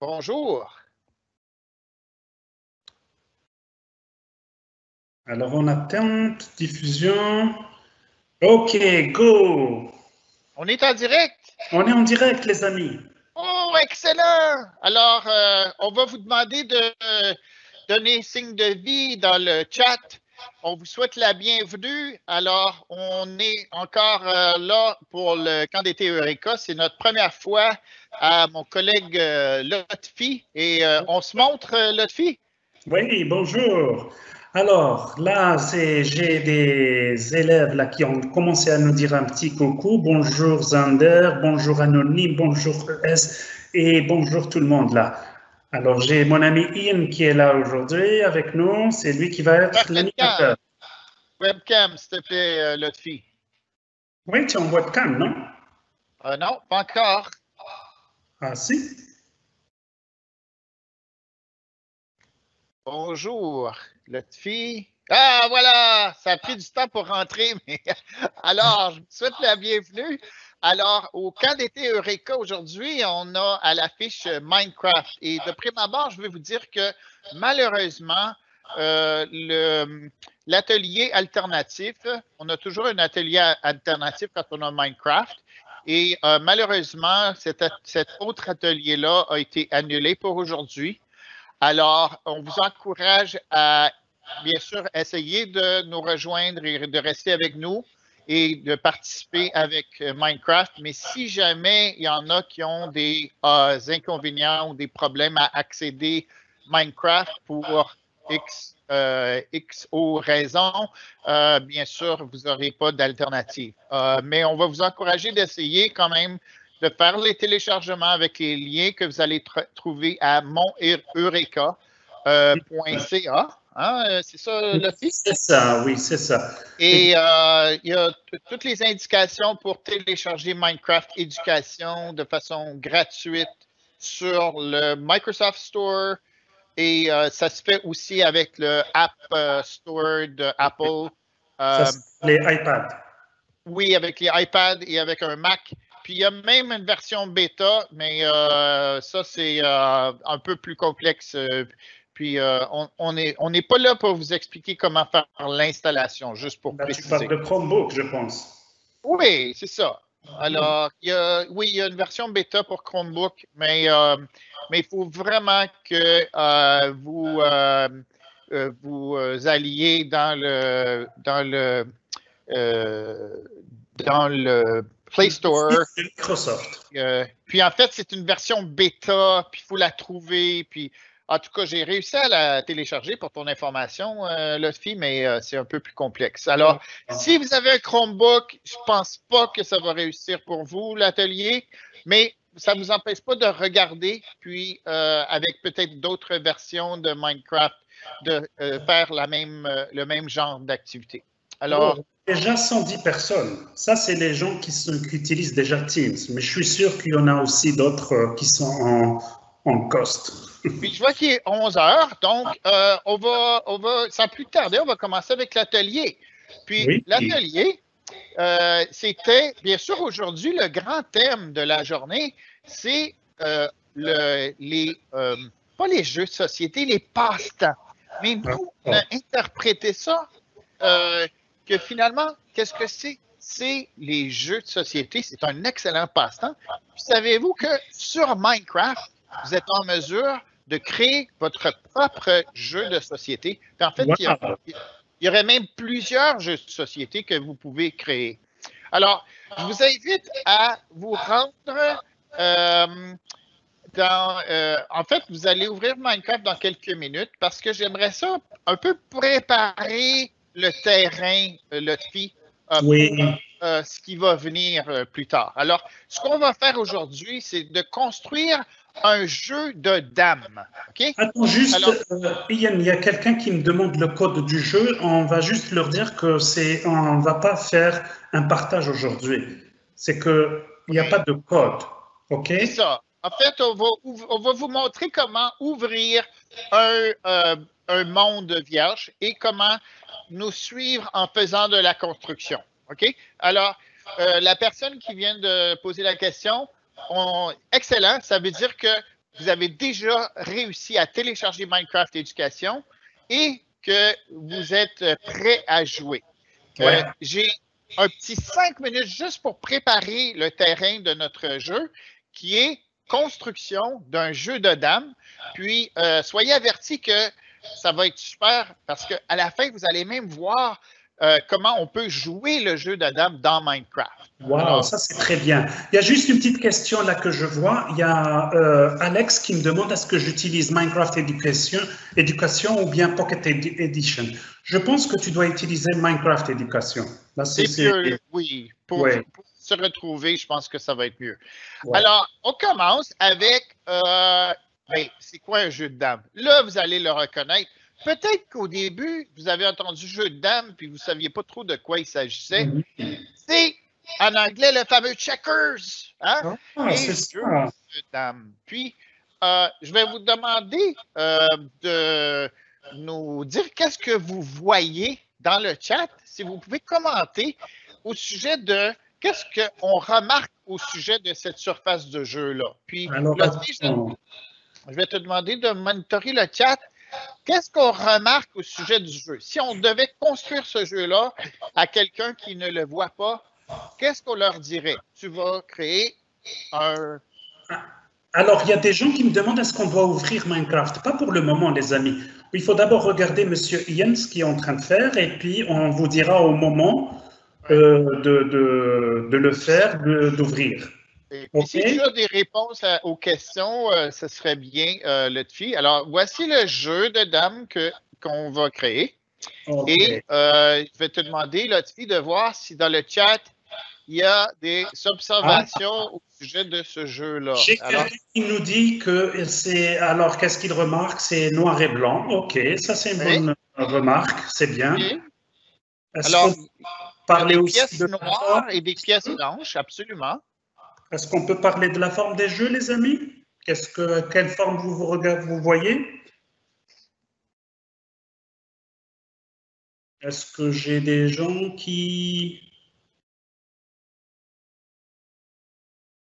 Bonjour. Alors, on attend diffusion. OK, go! On est en direct? On est en direct, les amis. Oh, excellent! Alors, on va vous demander de donner signe de vie dans le chat. On vous souhaite la bienvenue. Alors, on est encore là pour le camp d'été Eureka. C'est notre première fois à mon collègue Lotfi. Et on se montre, Lotfi? Oui, bonjour. Alors, là, j'ai des élèves là qui ont commencé à nous dire un petit coucou. Bonjour Zander, bonjour Anonyme, bonjour ES et bonjour tout le monde là. Alors, j'ai mon ami Ian qui est là aujourd'hui avec nous. C'est lui qui va être l'animateur. Webcam, s'il te plaît, Lotfi. Oui, tu es en webcam, non? Non, pas encore. Ah, si? Bonjour, Lotfi. Ah, voilà, ça a pris du temps pour rentrer, mais alors, je vous souhaite la bienvenue. Alors, au camp d'été Eureka, aujourd'hui, on a à l'affiche Minecraft. Et de prime abord, je vais vous dire que malheureusement, l'atelier alternatif, on a toujours un atelier alternatif quand on a Minecraft. Et malheureusement, cet autre atelier-là a été annulé pour aujourd'hui. Alors, on vous encourage à, bien sûr, essayer de nous rejoindre et de rester avec nous et de participer avec Minecraft. Mais si jamais il y en a qui ont des inconvénients ou des problèmes à accéder Minecraft pour X ou raison, bien sûr, vous n'aurez pas d'alternative. Mais on va vous encourager d'essayer quand même de faire les téléchargements avec les liens que vous allez trouver à moneureka.ca. C'est ça, Lotfi? C'est ça, oui, c'est ça. Et il y a toutes les indications pour télécharger Minecraft Éducation de façon gratuite sur le Microsoft Store. Et ça se fait aussi avec le App Store de Apple. Ça, les iPads. Oui, avec les iPads et avec un Mac. Puis il y a même une version bêta, mais ça, c'est un peu plus complexe. Puis on n'est pas là pour vous expliquer comment faire l'installation, juste pour Là, tu parles préciser. de Chromebook, je pense. Oui, c'est ça. Alors, oui, il y a une version bêta pour Chromebook, mais il faut vraiment que vous alliez dans le Play Store. Microsoft. Puis en fait, c'est une version bêta, puis il faut la trouver. Puis en tout cas, j'ai réussi à la télécharger pour ton information, Lotfi, mais c'est un peu plus complexe. Alors, si vous avez un Chromebook, je pense pas que ça va réussir pour vous, l'atelier, mais ça ne vous empêche pas de regarder, puis avec peut-être d'autres versions de Minecraft, de faire le même genre d'activité. Alors, déjà 110 personnes. Ça, c'est les gens qui utilisent déjà Teams. Mais je suis sûr qu'il y en a aussi d'autres qui sont en cost. Puis je vois qu'il est 11 heures, donc on va, sans plus tarder, on va commencer avec l'atelier. Puis Oui. l'atelier, c'était, bien sûr, aujourd'hui, le grand thème de la journée, c'est pas les jeux de société, les passe-temps. Mais nous, on a interprété ça que finalement, qu'est-ce que c'est? C'est les jeux de société. C'est un excellent passe-temps. Savez-vous que sur Minecraft, vous êtes en mesure de créer votre propre jeu de société? Puis en fait, il y aurait même plusieurs jeux de société que vous pouvez créer. Alors, je vous invite à vous rendre en fait, vous allez ouvrir Minecraft dans quelques minutes parce que j'aimerais ça un peu préparer le terrain, Lotfi, pour ce qui va venir plus tard. Alors, ce qu'on va faire aujourd'hui, c'est de construire un jeu de dames. OK? Attends, juste, Ian, il y a quelqu'un qui me demande le code du jeu. On va juste leur dire que on va pas faire un partage aujourd'hui. C'est que il n'y a pas de code. OK? C'est ça. En fait, on va vous montrer comment ouvrir un monde vierge et comment nous suivre en faisant de la construction. OK? Alors, la personne qui vient de poser la question, excellent, ça veut dire que vous avez déjà réussi à télécharger Minecraft Éducation et que vous êtes prêt à jouer. Ouais. J'ai un petit 5 minutes juste pour préparer le terrain de notre jeu, qui est construction d'un jeu de dames. Puis, soyez avertis que ça va être super parce qu'à la fin, vous allez même voir comment on peut jouer le jeu de dames dans Minecraft. Wow, ça c'est très bien. Il y a juste une petite question là que je vois. Il y a Alex qui me demande est-ce que j'utilise Minecraft Education ou bien Pocket Edition. Je pense que tu dois utiliser Minecraft Education. Là, c'est mieux, oui. Pour se retrouver, je pense que ça va être mieux. Ouais. Alors, on commence avec, c'est quoi un jeu de dames? Là, vous allez le reconnaître. Peut-être qu'au début, vous avez entendu jeu de dames puis vous ne saviez pas trop de quoi il s'agissait. C'est en anglais le fameux checkers. Hein? C'est ça. De dames. Puis, je vais vous demander de nous dire qu'est-ce que vous voyez dans le chat. Si vous pouvez commenter au sujet de qu'est-ce qu'on remarque au sujet de cette surface de jeu-là. Puis, je vais te demander de monitorer le chat. Qu'est-ce qu'on remarque au sujet du jeu? Si on devait construire ce jeu-là à quelqu'un qui ne le voit pas, qu'est-ce qu'on leur dirait? Tu vas créer un... Alors, il y a des gens qui me demandent est-ce qu'on doit ouvrir Minecraft? Pas pour le moment, les amis. Il faut d'abord regarder M. Ian ce qu'il est en train de faire et puis on vous dira au moment de le faire, d'ouvrir. Okay. Si tu as des réponses aux questions, ce serait bien, Lotfi. Alors, voici le jeu de dames qu'on va créer. Okay. Et je vais te demander, Lotfi, de voir si dans le chat, il y a des observations au sujet de ce jeu-là. J'ai quelqu'un qui nous dit que c'est... Alors, qu'est-ce qu'il remarque? C'est noir et blanc. OK, ça c'est une bonne remarque. C'est bien. Okay. Alors, il y a des pièces noires et des pièces blanches, absolument. Est-ce qu'on peut parler de la forme des jeux, les amis? Quelle forme vous voyez? Est-ce que j'ai des gens qui...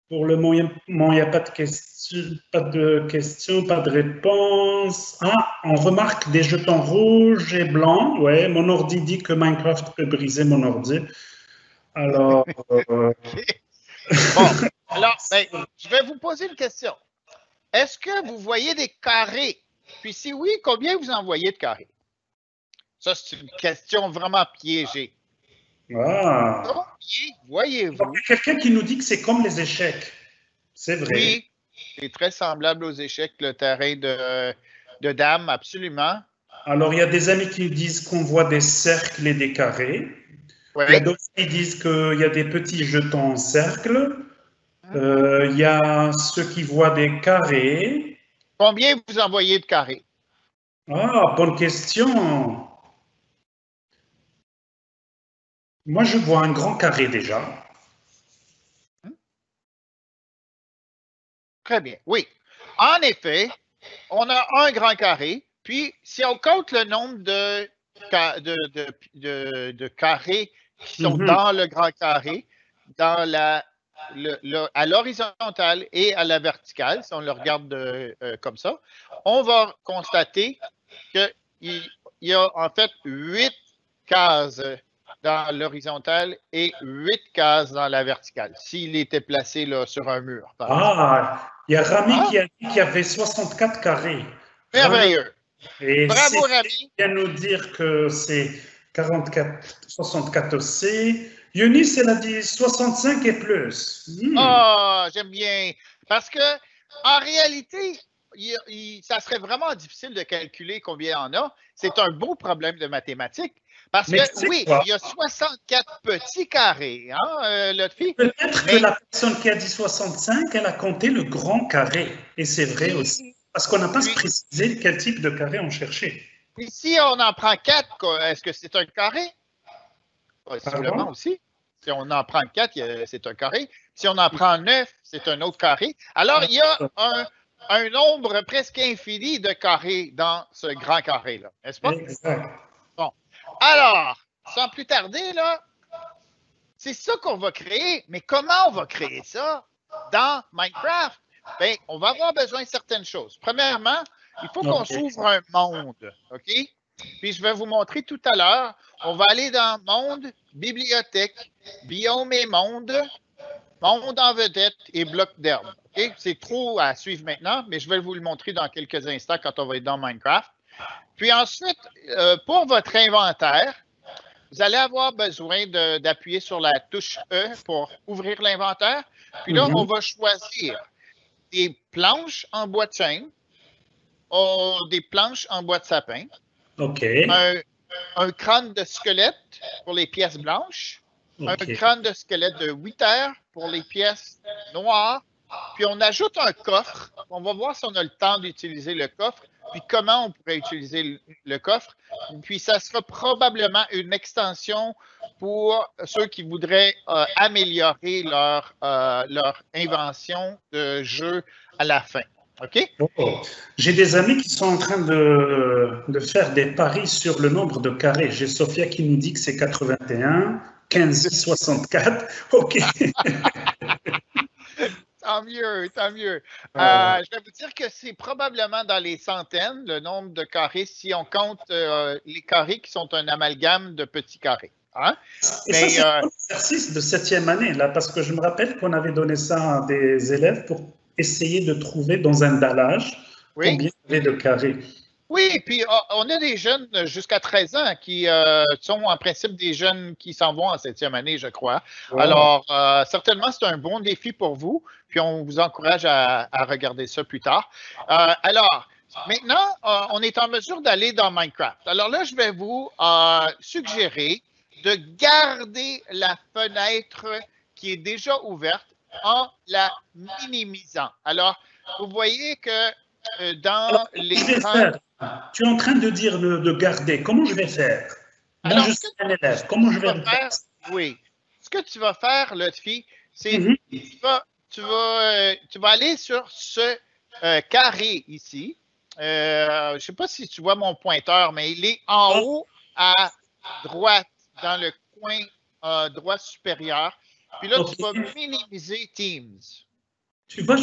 Pour le moment, il n'y a pas de questions, pas de réponse. Ah, on remarque des jetons rouges et blancs. Ouais, mon ordi dit que Minecraft peut briser mon ordi. Alors... Bon, alors, je vais vous poser une question. Est-ce que vous voyez des carrés? Puis si oui, combien vous en voyez de carrés? Ça, c'est une question vraiment piégée. Ah. Combien voyez-vous? Il y a quelqu'un qui nous dit que c'est comme les échecs. C'est vrai. Oui, c'est très semblable aux échecs, le terrain de dames, absolument. Alors, il y a des amis qui disent qu'on voit des cercles et des carrés. Oui. Il y a d'autres qui disent qu'il y a des petits jetons en cercle. Il y a ceux qui voient des carrés. Combien vous en voyez de carrés? Ah, bonne question. Moi, je vois un grand carré déjà. Très bien, oui. En effet, on a un grand carré. Puis, si on compte le nombre de carrés qui sont dans le grand carré, dans à l'horizontale et à la verticale, si on le regarde comme ça, on va constater qu'il y a en fait 8 cases dans l'horizontale et 8 cases dans la verticale, s'il était placé là, sur un mur. Il y a Rami qui a dit qu'il y avait 64 carrés. Merveilleux. Et bravo, Rami. Il vient nous dire que c'est 64 aussi. Eunice, elle a dit 65 et plus. J'aime bien. Parce que, en réalité, ça serait vraiment difficile de calculer combien il y en a. C'est un beau problème de mathématiques. Parce que, oui, il y a 64 petits carrés, hein, Lotfi? Peut-être que la personne qui a dit 65, elle a compté le grand carré. Et c'est vrai aussi. Parce qu'on n'a pas précisé quel type de carré on cherchait. Et si on en prend 4, est-ce que c'est un carré? Possiblement aussi. Si on en prend 4, c'est un carré. Si on en prend 9, c'est un autre carré. Alors, il y a un nombre presque infini de carrés dans ce grand carré-là, n'est-ce pas? Exact. Bon. Alors, sans plus tarder, là, c'est ça qu'on va créer. Mais comment on va créer ça dans Minecraft? bien, on va avoir besoin de certaines choses. Premièrement, il faut qu'on s'ouvre un monde, OK? Puis je vais vous montrer tout à l'heure. On va aller dans monde, bibliothèque, biome et monde en vedette et bloc d'herbe. OK? C'est trop à suivre maintenant, mais je vais vous le montrer dans quelques instants quand on va être dans Minecraft. Puis ensuite, pour votre inventaire, vous allez avoir besoin d'appuyer sur la touche E pour ouvrir l'inventaire. Puis là, on va choisir des planches en bois de chêne, des planches en bois de sapin, un crâne de squelette pour les pièces blanches, un crâne de squelette de 8 heures pour les pièces noires, puis on ajoute un coffre. On va voir si on a le temps d'utiliser le coffre, puis comment on pourrait utiliser le coffre. Puis ça sera probablement une extension pour ceux qui voudraient améliorer leur invention de jeu à la fin. OK? J'ai des amis qui sont en train de faire des paris sur le nombre de carrés. J'ai Sophia qui nous dit que c'est 81, 15, 64. OK. Tant mieux, tant mieux. Je vais vous dire que c'est probablement dans les centaines, le nombre de carrés, si on compte les carrés qui sont un amalgame de petits carrés. Hein? Et mais, ça, c'est un exercice de 7e année, là, parce que je me rappelle qu'on avait donné ça à des élèves pour essayer de trouver dans un dallage combien il y avait de carrés. Oui, puis on a des jeunes jusqu'à 13 ans qui sont en principe des jeunes qui s'en vont en 7e année, je crois. Wow. Alors, certainement, c'est un bon défi pour vous, puis on vous encourage à regarder ça plus tard. Alors, maintenant, on est en mesure d'aller dans Minecraft. Alors là, je vais vous suggérer de garder la fenêtre qui est déjà ouverte en la minimisant. Alors, vous voyez que dans l'écran... Tu es en train de dire de garder. Comment je vais faire? Moi, je suis un élève. Comment je vais faire? Oui. Ce que tu vas faire, Lotfi, c'est tu vas aller sur ce carré ici. Je ne sais pas si tu vois mon pointeur, mais il est en haut à droite, dans le coin droit supérieur. Puis là, tu vas minimiser Teams. Tu vois,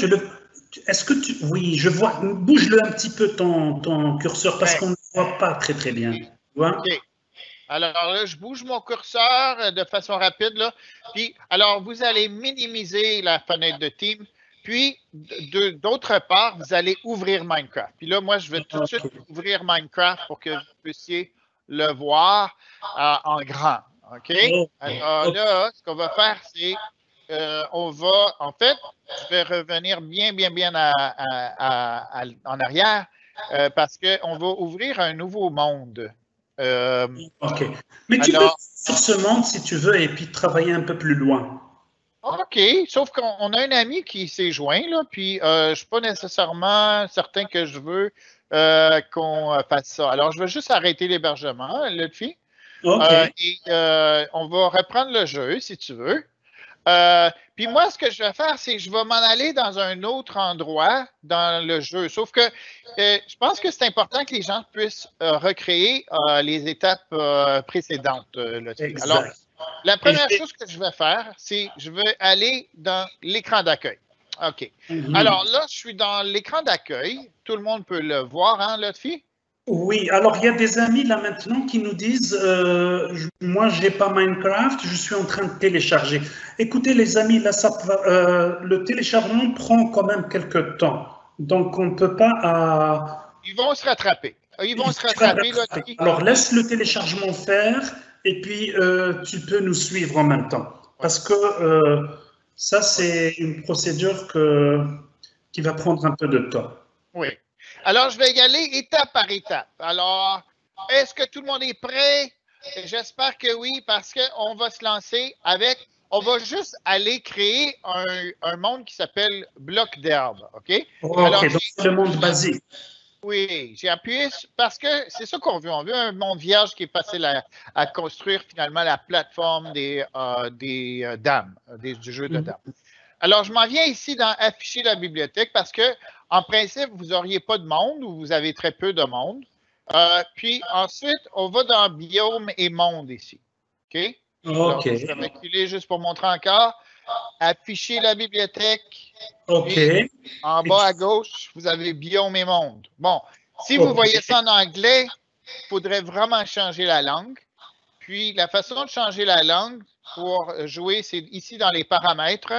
est-ce que tu... Oui, je vois. Bouge-le un petit peu ton curseur parce qu'on ne voit pas très, très bien. Tu vois? OK. Alors là, je bouge mon curseur de façon rapide. Là. Puis, alors, vous allez minimiser la fenêtre de Teams. Puis, d'autre part, vous allez ouvrir Minecraft. Puis là, moi, je vais tout de suite ouvrir Minecraft pour que vous puissiez le voir en grand. OK? Alors là, ce qu'on va faire, c'est on va, en fait, je vais revenir bien en arrière parce qu'on va ouvrir un nouveau monde. OK. Mais tu peux sur ce monde si tu veux et puis travailler un peu plus loin. OK. Sauf qu'on a un ami qui s'est joint, là, puis je ne suis pas nécessairement certain que je veux qu'on fasse ça. Alors, je vais juste arrêter l'hébergement, Lutfi. OK. Et on va reprendre le jeu, si tu veux. Puis moi, ce que je vais faire, c'est que je vais m'en aller dans un autre endroit dans le jeu. Sauf que je pense que c'est important que les gens puissent recréer les étapes précédentes. Alors, la première chose que je vais faire, c'est que je vais aller dans l'écran d'accueil. OK. Alors là, je suis dans l'écran d'accueil. Tout le monde peut le voir, hein, Lotfi? Oui, alors il y a des amis là maintenant qui nous disent moi j'ai pas Minecraft, je suis en train de télécharger. Écoutez les amis, là le téléchargement prend quand même quelques temps, donc on ne peut pas. Ils vont se rattraper. Ils vont se rattraper. Là, alors laisse le téléchargement faire et puis tu peux nous suivre en même temps, parce que ça c'est une procédure qui va prendre un peu de temps. Oui. Alors, je vais y aller étape par étape. Alors, est-ce que tout le monde est prêt? J'espère que oui, parce qu'on va se lancer avec... On va juste aller créer un monde qui s'appelle bloc d'herbe, OK? Alors, donc c'est le monde basique. Oui, j'ai appuyé parce que c'est ça qu'on veut. On veut un monde vierge qui est facile à construire finalement la plateforme des dames, du jeu de dames. Alors, je m'en viens ici dans afficher la bibliothèque parce que, en principe, vous n'auriez pas de monde ou vous avez très peu de monde. Puis ensuite, on va dans biome et monde ici. OK? Alors, je vais reculer juste pour montrer encore. afficher la bibliothèque. OK. Puis, en Et bas à gauche, vous avez Biome et Monde. Bon, si vous OK. voyez ça en anglais, il faudrait vraiment changer la langue. Puis, la façon de changer la langue pour jouer, c'est ici dans les paramètres.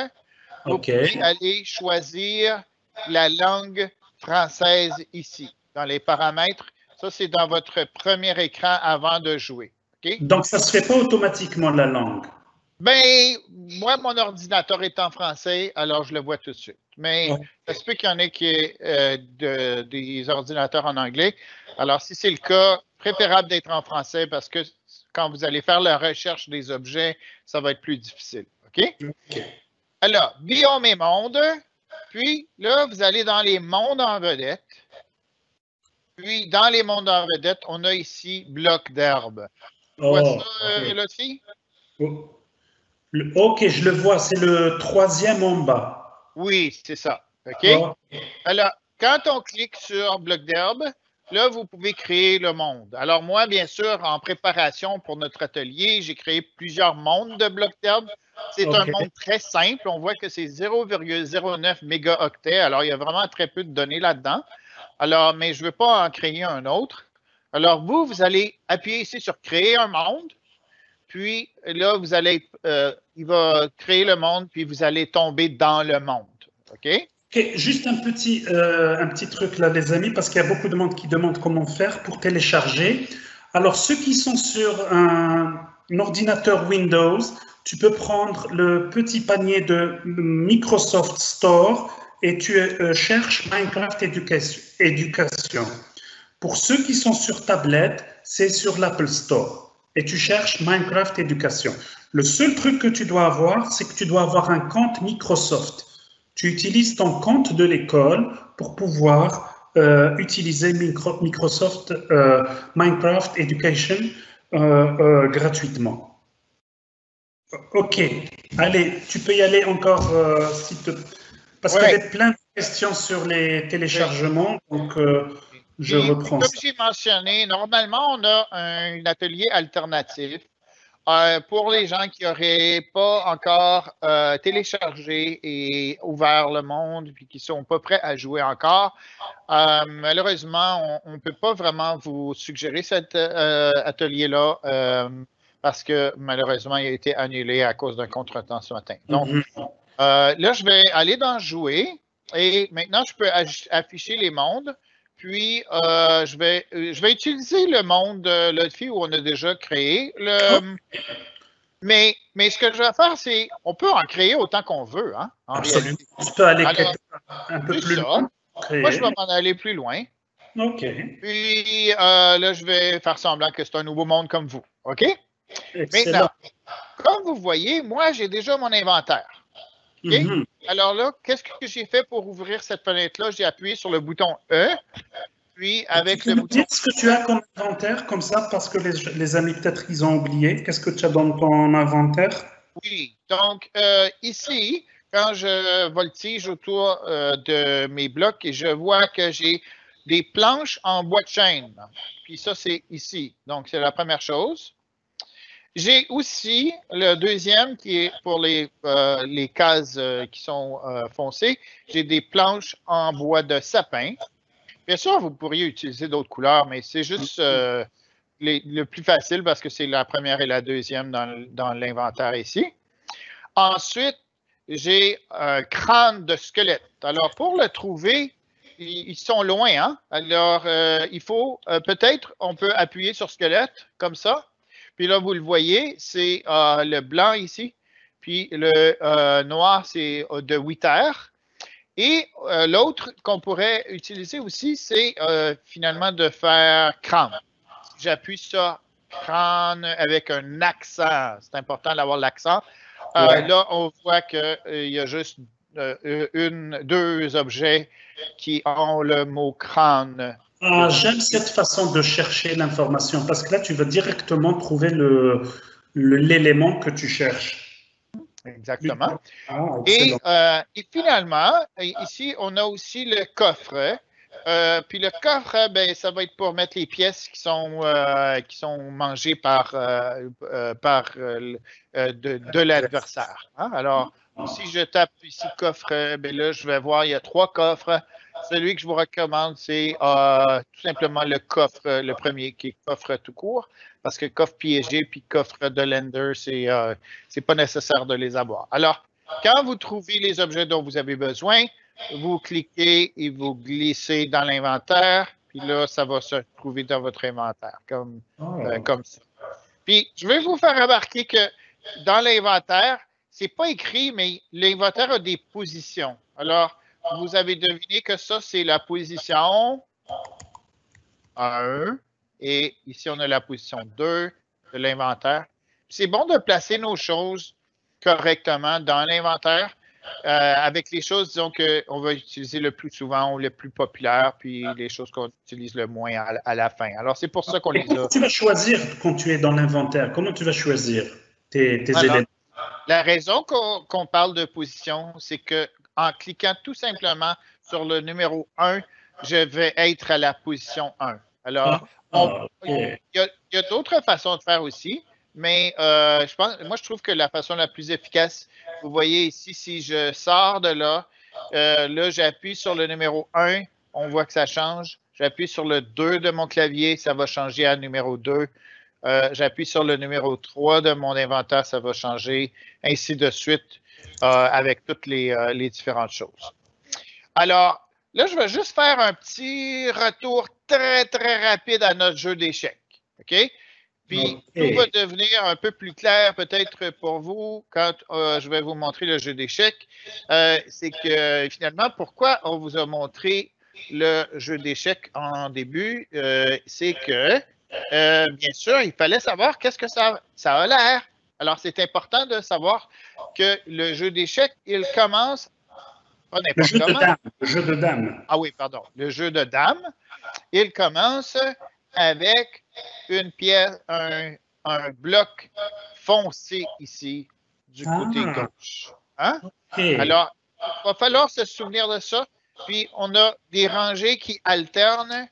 Vous OK. pouvez aller choisir la langue française ici, dans les paramètres. Ça, c'est dans votre premier écran avant de jouer. OK? Donc, ça ne se fait pas automatiquement la langue. Ben, moi, mon ordinateur est en français, alors je le vois tout de suite. Mais ça se peut qu'il y en ait qui aient des ordinateurs en anglais. Alors, si c'est le cas, préférable d'être en français parce que quand vous allez faire la recherche des objets, ça va être plus difficile. OK? OK. Alors, biome et monde. Puis, là, vous allez dans les mondes en vedette. Puis, dans les mondes en vedette, on a ici bloc d'herbe. Tu vois Oh, ça, Elodie? oh. OK, je le vois, c'est le troisième en bas. Oui, c'est ça. OK? Oh, Alors, quand on clique sur bloc d'herbe, là, vous pouvez créer le monde. Alors, moi, bien sûr, en préparation pour notre atelier, j'ai créé plusieurs mondes de blocs d'herbe. C'est un OK. monde très simple. On voit que c'est 0,09 mégaoctets. Alors, il y a vraiment très peu de données là-dedans. Alors, mais je ne veux pas en créer un autre. Alors, vous allez appuyer ici sur créer un monde. Puis là, vous allez, il va créer le monde, puis vous allez tomber dans le monde. OK? OK, juste un petit truc là, les amis, parce qu'il y a beaucoup de monde qui demande comment faire pour télécharger. Alors, ceux qui sont sur un ordinateur Windows, tu peux prendre le petit panier de Microsoft Store et tu cherches Minecraft Éducation. Pour ceux qui sont sur tablette, c'est sur l'Apple Store et tu cherches Minecraft Éducation. Le seul truc que tu dois avoir, c'est que tu dois avoir un compte Microsoft. Tu utilises ton compte de l'école pour pouvoir utiliser Microsoft Minecraft Education gratuitement. OK. Allez, tu peux y aller encore parce qu'il y avait plein de questions sur les téléchargements, donc je reprends comme ça. j'ai mentionné, normalement, on a un atelier alternatif pour les gens qui n'auraient pas encore téléchargé et ouvert le monde et qui ne sont pas prêts à jouer encore. Malheureusement, on ne peut pas vraiment vous suggérer cet atelier-là parce que malheureusement, il a été annulé à cause d'un contretemps ce matin. Donc, là, je vais aller dans Jouer et maintenant, je peux afficher les mondes. Puis, je vais utiliser le monde Lotfi où on a déjà créé. Mais ce que je vais faire, c'est on peut en créer autant qu'on veut. Hein, Absolument. Tu peux aller un peu plus loin. Moi, je vais m'en aller plus loin. OK. Puis, là, je vais faire semblant que c'est un nouveau monde comme vous. OK? Excellent. Maintenant, comme vous voyez, moi, j'ai déjà mon inventaire. OK? Alors là, qu'est-ce que j'ai fait pour ouvrir cette fenêtre-là? J'ai appuyé sur le bouton E. Puis, avec tu peux nous dire ce que tu as comme inventaire, comme ça, parce que les amis, peut-être, ils ont oublié. Qu'est-ce que tu as dans ton inventaire? Oui. Donc, ici, quand je voltige autour de mes blocs et je vois que j'ai des planches en bois de chêne. Puis ça, c'est ici. Donc, c'est la première chose. J'ai aussi le deuxième qui est pour les cases qui sont foncées. J'ai des planches en bois de sapin. Bien sûr, vous pourriez utiliser d'autres couleurs, mais c'est juste le plus facile parce que c'est la première et la deuxième dans l'inventaire ici. Ensuite, j'ai un crâne de squelette. Alors, pour le trouver, ils sont loin. Hein? Alors, il faut peut-être, on peut appuyer sur squelette comme ça. Puis là, vous le voyez, c'est le blanc ici. Puis le noir, c'est de 8 heures. Et l'autre qu'on pourrait utiliser aussi, c'est finalement de faire crâne. J'appuie sur crâne avec un accent. C'est important d'avoir l'accent. Là, on voit qu'il y a juste deux objets qui ont le mot crâne. J'aime cette façon de chercher l'information parce que là, tu vas directement trouver l'élément que tu cherches. Exactement. Et finalement, ici, on a aussi le coffre. Puis le coffre, ben, ça va être pour mettre les pièces qui sont mangées par de l'adversaire. Hein? Alors, si je tape ici coffre, ben là, je vais voir, il y a 3 coffres. Celui que je vous recommande, c'est tout simplement le coffre, le premier, qui est coffre tout court, parce que coffre piégé puis coffre de lender, c'est pas nécessaire de les avoir. Alors, quand vous trouvez les objets dont vous avez besoin, vous cliquez et vous glissez dans l'inventaire, puis là, ça va se trouver dans votre inventaire, comme ça. Puis, je vais vous faire remarquer que dans l'inventaire, c'est pas écrit, mais l'inventaire a des positions. Alors, vous avez deviné que ça, c'est la position 1. Et ici, on a la position 2 de l'inventaire. C'est bon de placer nos choses correctement dans l'inventaire avec les choses, disons, qu'on va utiliser le plus souvent ou le plus populaire, puis les choses qu'on utilise le moins à la fin. Alors, c'est pour ça qu'on les a. Comment tu vas choisir quand tu es dans l'inventaire? Comment tu vas choisir tes éléments? La raison qu'on parle de position, c'est que en cliquant tout simplement sur le numéro 1, je vais être à la position 1. Alors, il y a d'autres façons de faire aussi, mais moi, je trouve que la façon la plus efficace, vous voyez ici, si je sors de là, là, j'appuie sur le numéro 1, on voit que ça change. J'appuie sur le 2 de mon clavier, ça va changer à numéro 2. J'appuie sur le numéro 3 de mon inventaire, ça va changer, ainsi de suite, avec toutes les différentes choses. Alors, là, je vais juste faire un petit retour très, très rapide à notre jeu d'échecs. OK? Puis, tout va devenir un peu plus clair peut-être pour vous quand je vais vous montrer le jeu d'échecs. C'est que, finalement, pourquoi on vous a montré le jeu d'échecs en début? C'est que bien sûr, il fallait savoir qu'est-ce que ça a l'air. Alors, c'est important de savoir que le jeu d'échecs, il commence pas n'importe comment. Le jeu de dames. Ah oui, pardon. Le jeu de dames, il commence avec une pièce, un bloc foncé ici du côté gauche. Hein? Okay. Alors, il va falloir se souvenir de ça. Puis, on a des rangées qui alternent.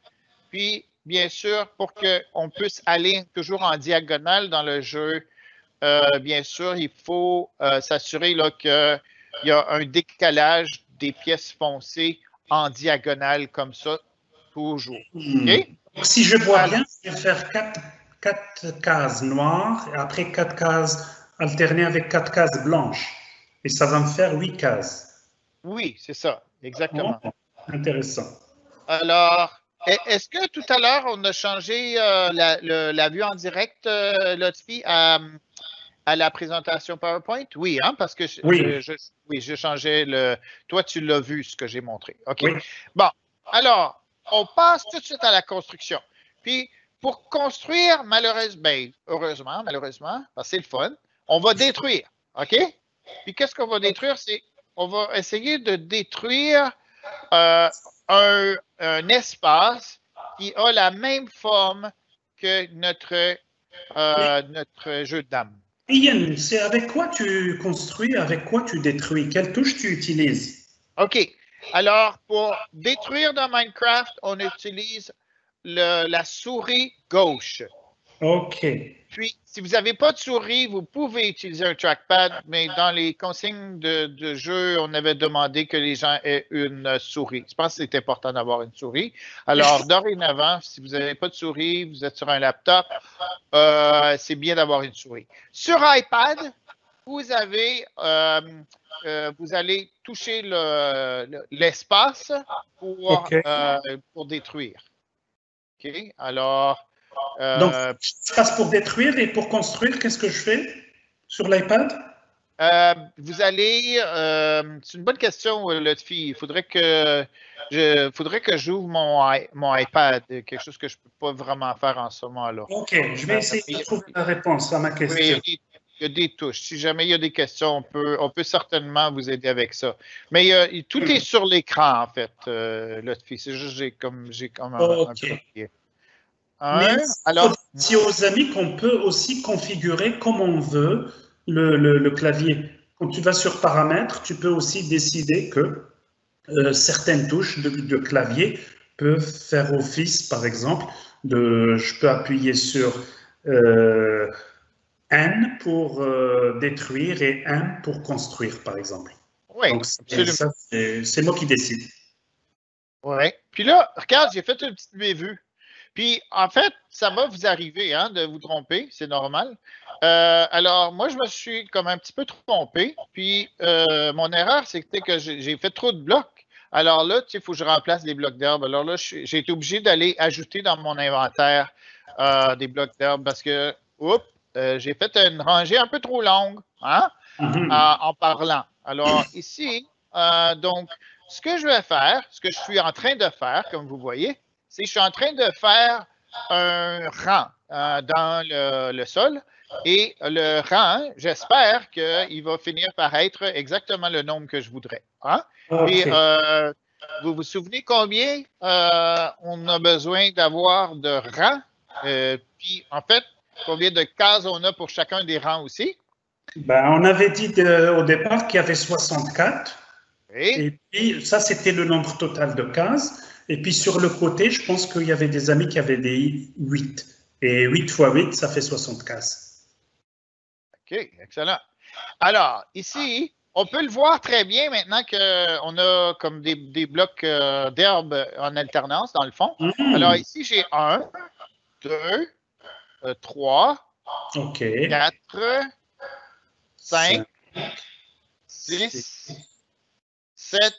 Puis, bien sûr, pour qu'on puisse aller toujours en diagonale dans le jeu, bien sûr, il faut s'assurer qu'il y a un décalage des pièces foncées en diagonale comme ça, toujours. Okay? Si je vois bien, je vais faire 4 cases noires et après 4 cases alternées avec 4 cases blanches. Et ça va me faire 8 cases. Oui, c'est ça, exactement. Oh, intéressant. Alors, est-ce que tout à l'heure, on a changé la vue en direct, Lotfi, à la présentation PowerPoint? Oui, hein, parce que je changeais le... Toi, tu l'as vu, ce que j'ai montré. OK. Oui. Bon, alors, on passe tout de suite à la construction. Puis, pour construire, heureusement, parce que c'est le fun, on va détruire. OK? Puis, qu'est-ce qu'on va détruire? On va essayer de détruire un espace qui a la même forme que notre jeu de dames. Ian, c'est avec quoi tu construis, avec quoi tu détruis? Quelle touche tu utilises? OK. Alors, pour détruire dans Minecraft, on utilise la souris gauche. OK. Puis, si vous n'avez pas de souris, vous pouvez utiliser un trackpad, mais dans les consignes de jeu, on avait demandé que les gens aient une souris. Je pense que c'est important d'avoir une souris. Alors, dorénavant, si vous n'avez pas de souris, vous êtes sur un laptop, c'est bien d'avoir une souris. Sur iPad, vous allez toucher l'espace pour détruire. OK? Alors... Donc, l'espace pour détruire et pour construire, qu'est-ce que je fais sur l'iPad? Vous allez... c'est une bonne question, Lotfi. Il faudrait que j'ouvre mon iPad, quelque chose que je ne peux pas vraiment faire en ce moment-là. OK, je vais essayer de trouver la réponse à ma question. Oui, il y a des touches. Si jamais il y a des questions, on peut certainement vous aider avec ça. Mais tout est sur l'écran, en fait, Lotfi. C'est juste j'ai comme un peu... Mais alors, si aux amis qu'on peut aussi configurer comme on veut le clavier. Quand tu vas sur paramètres, tu peux aussi décider que certaines touches de clavier peuvent faire office, par exemple, je peux appuyer sur N pour détruire et M pour construire, par exemple. Oui, donc, absolument. c'est moi qui décide. Oui. Puis là, regarde, j'ai fait une petite bévue. Puis, en fait, ça va vous arriver hein, de vous tromper, c'est normal. Alors, moi, je me suis comme un petit peu trompé. Puis, mon erreur, c'était que j'ai fait trop de blocs. Alors là, tu sais, il faut que je remplace des blocs d'herbe. Alors là, j'ai été obligé d'aller ajouter dans mon inventaire des blocs d'herbe parce que, oups, j'ai fait une rangée un peu trop longue hein, en parlant. Alors, ici, donc, ce que je vais faire, ce que je suis en train de faire, comme vous voyez, c'est que je suis en train de faire un rang dans le sol. Et le rang, j'espère qu'il va finir par être exactement le nombre que je voudrais. Hein? Puis, OK. vous vous souvenez combien on a besoin d'avoir de rangs? Puis, en fait, combien de cases on a pour chacun des rangs aussi? Ben, on avait dit au départ qu'il y avait 64. Oui. Et puis, ça, c'était le nombre total de cases. Et puis, sur le côté, je pense qu'il y avait des amis qui avaient des 8. Et 8 fois 8, ça fait 60 cases. OK, excellent. Alors, ici, on peut le voir très bien maintenant qu'on a comme des blocs d'herbe en alternance, dans le fond. Alors, ici, j'ai 1, 2, 3, OK. 4, 5, 5, 6, 7,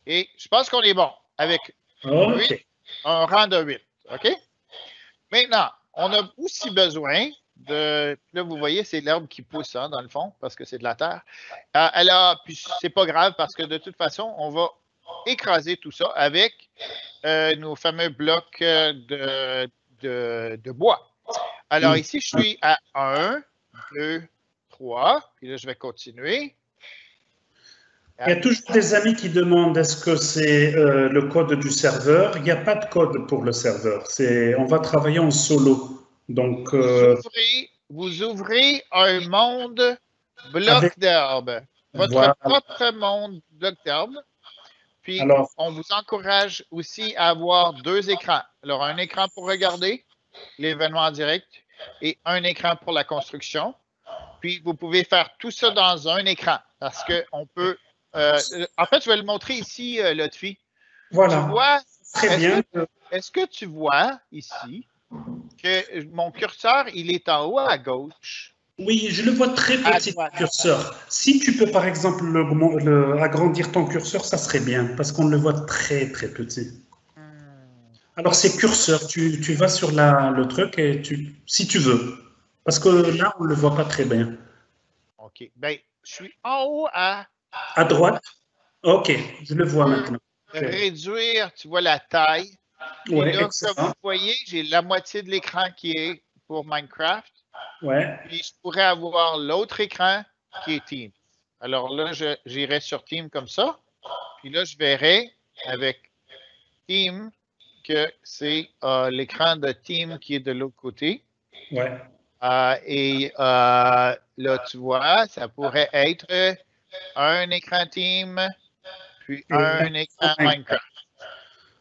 et je pense qu'on est bon avec 8, OK. un rang de 8. OK? Maintenant, on a aussi besoin de. Là, vous voyez, c'est l'herbe qui pousse, hein, dans le fond, parce que c'est de la terre. Puis c'est pas grave parce que de toute façon, on va écraser tout ça avec nos fameux blocs de bois. Alors ici, je suis à 1, 2, 3, puis là, je vais continuer. Il y a toujours des amis qui demandent est-ce que c'est le code du serveur. Il n'y a pas de code pour le serveur. On va travailler en solo. Donc, vous ouvrez un monde bloc avec, d'herbe. Votre voilà. propre monde bloc d'herbe. Puis, Alors, on vous encourage aussi à avoir 2 écrans. Alors, un écran pour regarder l'événement en direct et un écran pour la construction. Puis, vous pouvez faire tout ça dans un écran parce qu'on peut. En fait, je vais le montrer ici, Lotfi. Tu voilà. vois, Très bien. est-ce que tu vois ici que mon curseur, il est en haut à gauche, Oui, je le vois très à petit, droite? ton curseur. Si tu peux, par exemple, agrandir ton curseur, ça serait bien, parce qu'on le voit très, très petit. Hmm, Alors, c'est curseur. Tu vas sur le truc et si tu veux. Parce que là, on ne le voit pas très bien. OK. Ben, je suis en haut à À droite. droite? Ok, je le Je vois peux maintenant. Ok. réduire, tu vois, la taille. Puis Ouais, là, comme vous excellent. voyez, j'ai la moitié de l'écran qui est pour Minecraft. Ouais. Puis je pourrais avoir l'autre écran qui est Team. Alors là, j'irai sur Team comme ça. Puis là, je verrai avec Team que c'est l'écran de Team qui est de l'autre côté. Ouais. Là, tu vois, ça pourrait être un écran Team, puis Et un écran Minecraft.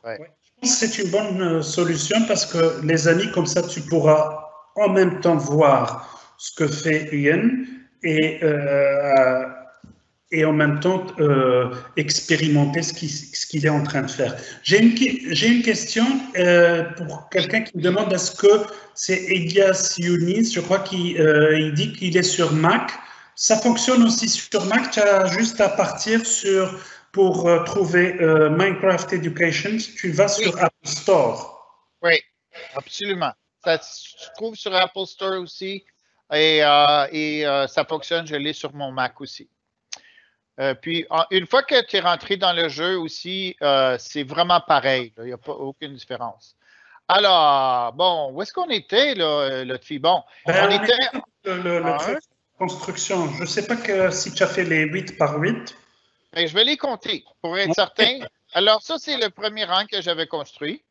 Ouais. ouais. Je pense que c'est une bonne solution parce que les amis, comme ça, tu pourras en même temps voir ce que fait Ian et, euh, et en même temps expérimenter ce qu'il est en train de faire. J'ai une question pour Oui. quelqu'un qui me demande est-ce que c'est Elias Younis, je crois qu'il il dit qu'il est sur Mac. Ça fonctionne aussi sur Mac, tu as juste à partir pour trouver Minecraft Education, tu vas Oui. sur Apple Store. Oui, absolument. Ça se trouve sur Apple Store aussi ça fonctionne, je l'ai sur mon Mac aussi. Puis, une fois que tu es rentré dans le jeu aussi, c'est vraiment pareil. Il n'y a pas aucune différence. Alors, bon, où est-ce qu'on était, là, Lotfi? Bon, on Ben, on était est le à 1. truc construction. Je ne sais pas si tu as fait les 8 par 8. Ben, je vais les compter pour être certain. Alors, ça, c'est le premier rang que j'avais construit.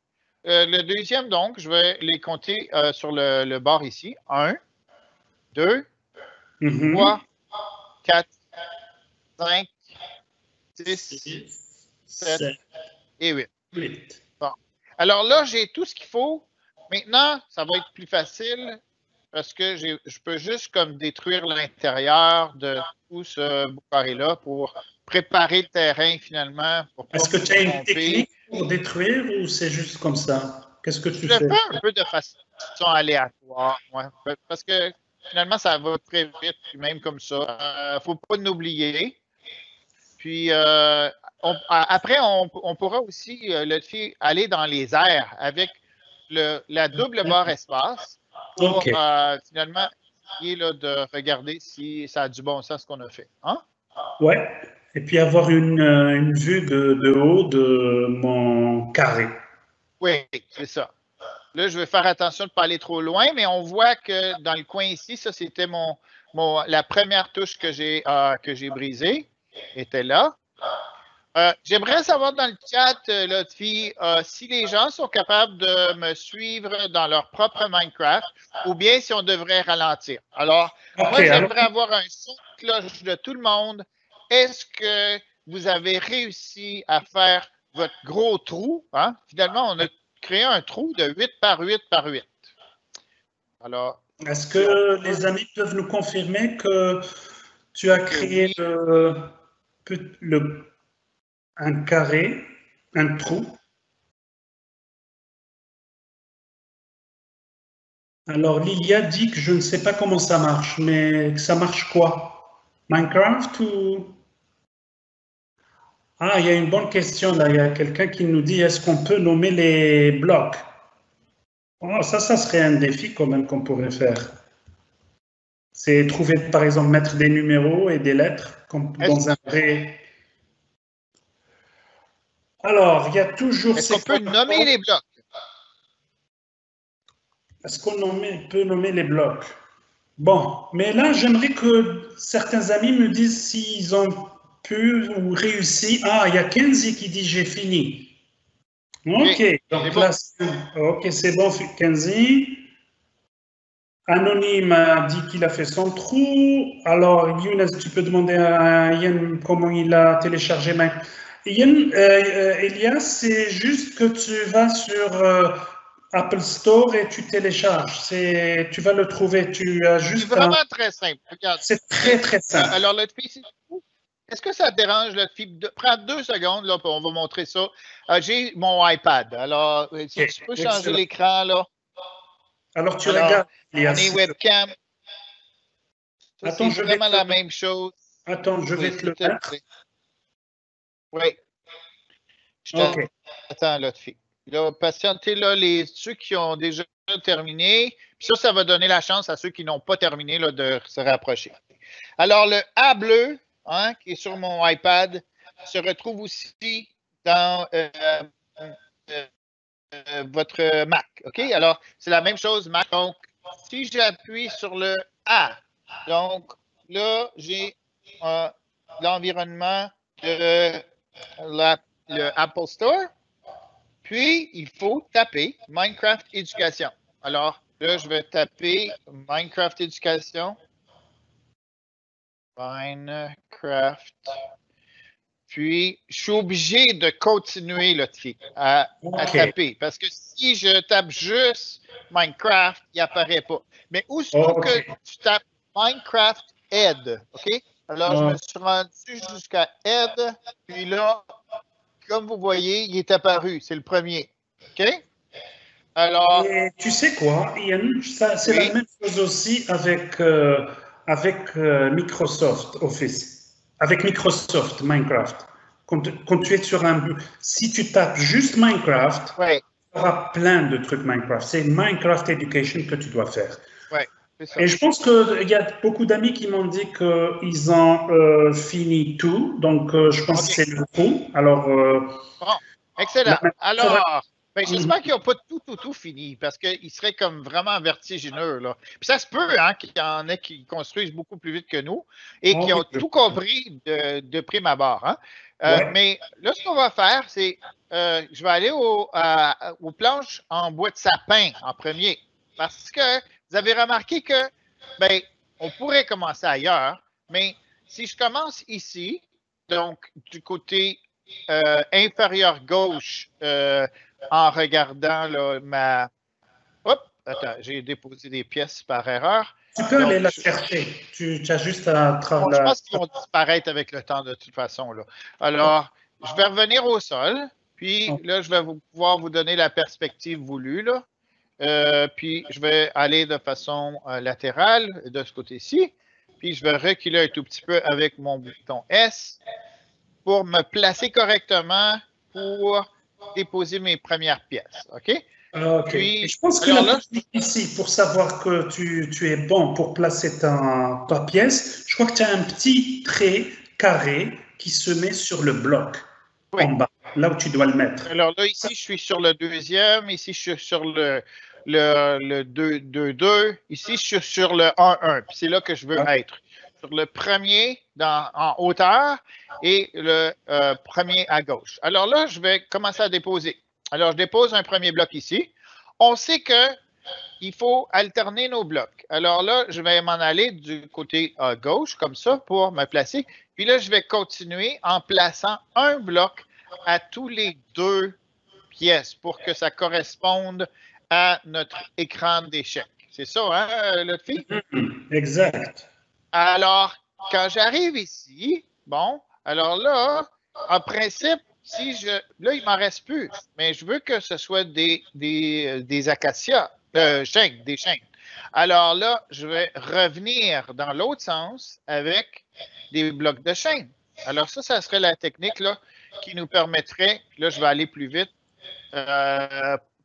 Le deuxième, donc, je vais les compter sur le bord ici. 1, 2, 3, 4, 5, 6, 7 7, et 8. 8. Bon. Alors là, j'ai tout ce qu'il faut. Maintenant, ça va être plus facile. parce que je peux juste comme détruire l'intérieur de tout ce beau carré-là pour préparer le terrain finalement. Est-ce que tu as une technique pour détruire ou c'est juste comme ça? Qu'est-ce que tu Je le fais? fais un peu de façon aléatoire, ouais, parce que finalement, ça va très vite, puis même comme ça. Faut pas l'oublier. Puis après, on pourra aussi, Lotfi, aller dans les airs avec la double barre espace pour OK. finalement essayer là, de regarder si ça a du bon sens ce qu'on a fait. Hein? Ouais. Et puis avoir une vue de haut de mon carré. Oui, c'est ça. Là, je vais faire attention de ne pas aller trop loin, mais on voit que dans le coin ici, ça, c'était la première touche que j'ai brisée, était là. J'aimerais savoir dans le chat, Lotfi, si les gens sont capables de me suivre dans leur propre Minecraft ou bien si on devrait ralentir. Alors, moi, j'aimerais avoir un son de cloche de tout le monde. Est-ce que vous avez réussi à faire votre gros trou? Hein? Finalement, on a créé un trou de 8 par 8 par 8. Alors, est-ce que les amis peuvent nous confirmer que tu as créé un carré, un trou? Alors, Lilia dit que je ne sais pas comment ça marche, mais ça marche quoi? Minecraft ou... Ah, il y a une bonne question là. Il y a quelqu'un qui nous dit, est-ce qu'on peut nommer les blocs? Oh, ça serait un défi quand même qu'on pourrait faire. C'est trouver, par exemple, mettre des numéros et des lettres comme dans un vrai... Alors, il y a toujours... Est-ce qu'on peut nommer les blocs? Est-ce qu'on peut nommer les blocs? Bon, mais là, j'aimerais que certains amis me disent s'ils ont pu ou réussi. Ah, il y a Kenzie qui dit j'ai fini. Ok, donc là, ok, c'est bon, Kenzie. Anonyme a dit qu'il a fait son trou. Alors, Younes, tu peux demander à Yann comment il a téléchargé Yann, Elias, c'est juste que tu vas sur Apple Store et tu télécharges. Tu vas le trouver. Tu as juste. C'est vraiment très simple. Regarde. C'est très, très simple. Alors, Lotfi, est-ce que ça te dérange, Lotfi? Prends 2 secondes, là, on va montrer ça. J'ai mon iPad. Alors, si tu peux changer l'écran, là. Alors, tu regardes. On est webcam. Attends, c'est vraiment la même chose. Attends, je vais te le mettre. Oui. OK. Attends, Lotfi. Là, patientez, là, ceux qui ont déjà terminé. Puis ça va donner la chance à ceux qui n'ont pas terminé là, de se rapprocher. Alors, le A bleu, hein, qui est sur mon iPad, se retrouve aussi dans votre Mac. OK? Alors, c'est la même chose, Mac. Donc, si j'appuie sur le A, donc là, j'ai l'environnement de le Apple Store. Puis, il faut taper Minecraft Éducation. Alors, là, je vais taper Minecraft Éducation. Minecraft. Puis, je suis obligé de continuer à taper. Parce que si je tape juste Minecraft, il n'apparaît pas. Mais aussitôt que tu tapes Minecraft Ed, OK? Alors, je me suis rendu jusqu'à Ed. Puis là, comme vous voyez, il est apparu. C'est le premier. OK? Alors. Et tu sais quoi, Ian? C'est la même chose aussi avec Microsoft Office. Avec Microsoft Minecraft. Quand tu es sur si tu tapes juste Minecraft, tu auras plein de trucs Minecraft. C'est Minecraft Education que tu dois faire. Et je pense qu'il y a beaucoup d'amis qui m'ont dit qu'ils ont fini tout. Donc, je pense que c'est le coup. Alors. Bon, excellent. Alors, j'espère qu'ils n'ont pas tout fini parce qu'ils seraient comme vraiment vertigineux. Là. Puis ça se peut hein, qu'il y en ait qui construisent beaucoup plus vite que nous et qui ont tout compris de prime abord. Hein. Mais là, ce qu'on va faire, c'est je vais aller aux planches en bois de sapin en premier. Parce que vous avez remarqué que, on pourrait commencer ailleurs, mais si je commence ici, donc du côté inférieur gauche, en regardant là, attends, j'ai déposé des pièces par erreur. Tu peux aller Donc, la chercher. Tu as juste à je pense qu'ils vont disparaître avec le temps de toute façon. Là. Alors, je vais revenir au sol, puis là, je vais pouvoir vous donner la perspective voulue. Là. Puis, je vais aller de façon latérale de ce côté-ci. Puis, je vais reculer un tout petit peu avec mon bouton S pour me placer correctement pour déposer mes premières pièces. OK? Ok. Puis, je pense que alors la là, technique ici, pour savoir que tu es bon pour placer ta pièce, je crois que tu as un petit trait carré qui se met sur le bloc oui. en bas, là où tu dois le mettre. Alors là, ici, je suis sur le deuxième. Ici, je suis sur le 2-2. Ici, je suis sur le 1-1. Puis c'est là que je veux être. Sur le premier en hauteur et le premier à gauche. Alors là, je vais commencer à déposer. Alors, je dépose un premier bloc ici. On sait qu'il faut alterner nos blocs. Alors là, je vais m'en aller du côté gauche, comme ça, pour me placer. Puis là, je vais continuer en plaçant un bloc à tous les 2 pièces pour que ça corresponde à notre écran d'échec. C'est ça, hein, Lotfi? Exact. Alors, quand j'arrive ici, bon, alors là, en principe, là, il m'en reste plus, mais je veux que ce soit des acacias, chênes, des chênes. Alors là, je vais revenir dans l'autre sens avec des blocs de chêne. Alors ça serait la technique là, qui nous permettrait, là, je vais aller plus vite,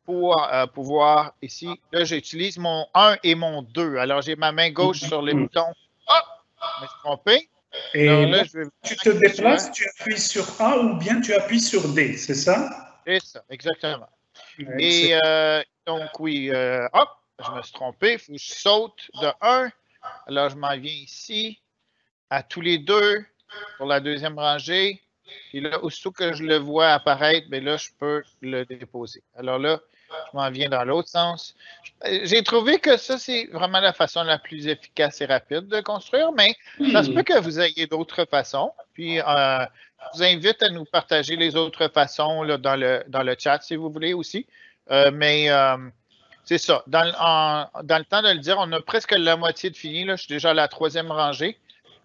pour pouvoir ici, là, j'utilise mon 1 et mon 2. Alors, j'ai ma main gauche sur les boutons. Je me suis trompé. Et alors, là, tu te déplaces, tu appuies sur A ou bien tu appuies sur D, c'est ça? C'est ça, exactement. Ouais, Et donc, oui, hop, je me suis trompé. Il faut que je saute de 1. Alors, je m'en viens ici, à tous les 2, pour la deuxième rangée. Et là, aussitôt que je le vois apparaître, bien là, je peux le déposer. Alors là, je m'en viens dans l'autre sens. J'ai trouvé que ça, c'est vraiment la façon la plus efficace et rapide de construire, mais ça se peut que vous ayez d'autres façons. Puis, je vous invite à nous partager les autres façons là, dans le chat, si vous voulez aussi. Mais c'est ça. Dans le temps de le dire, on a presque la moitié de fini. Là. Je suis déjà à la 3e rangée.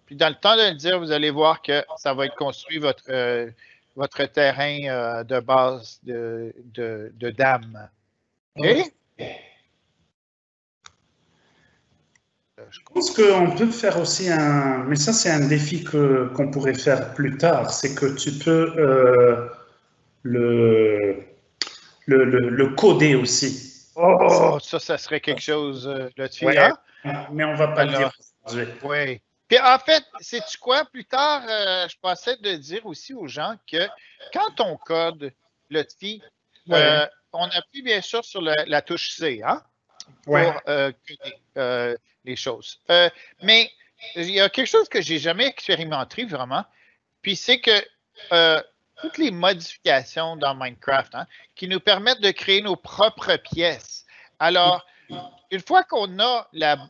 Puis dans le temps de le dire, vous allez voir que ça va être construit votre terrain de base de dames. OK? Je pense qu'on peut faire aussi mais ça c'est un défi qu'on pourrait faire plus tard, c'est que tu peux le coder aussi. Oh, ça serait quelque chose là-dessus, ouais, hein? Mais on va pas le dire aujourd'hui. Oui. Puis en fait, sais-tu quoi? Plus tard, je pensais de dire aussi aux gens que quand on code Lotfi, on appuie bien sûr sur la touche C, hein? Pour coder les choses. Mais il y a quelque chose que j'ai jamais expérimenté vraiment, puis c'est que toutes les modifications dans Minecraft qui nous permettent de créer nos propres pièces. Alors, une fois qu'on a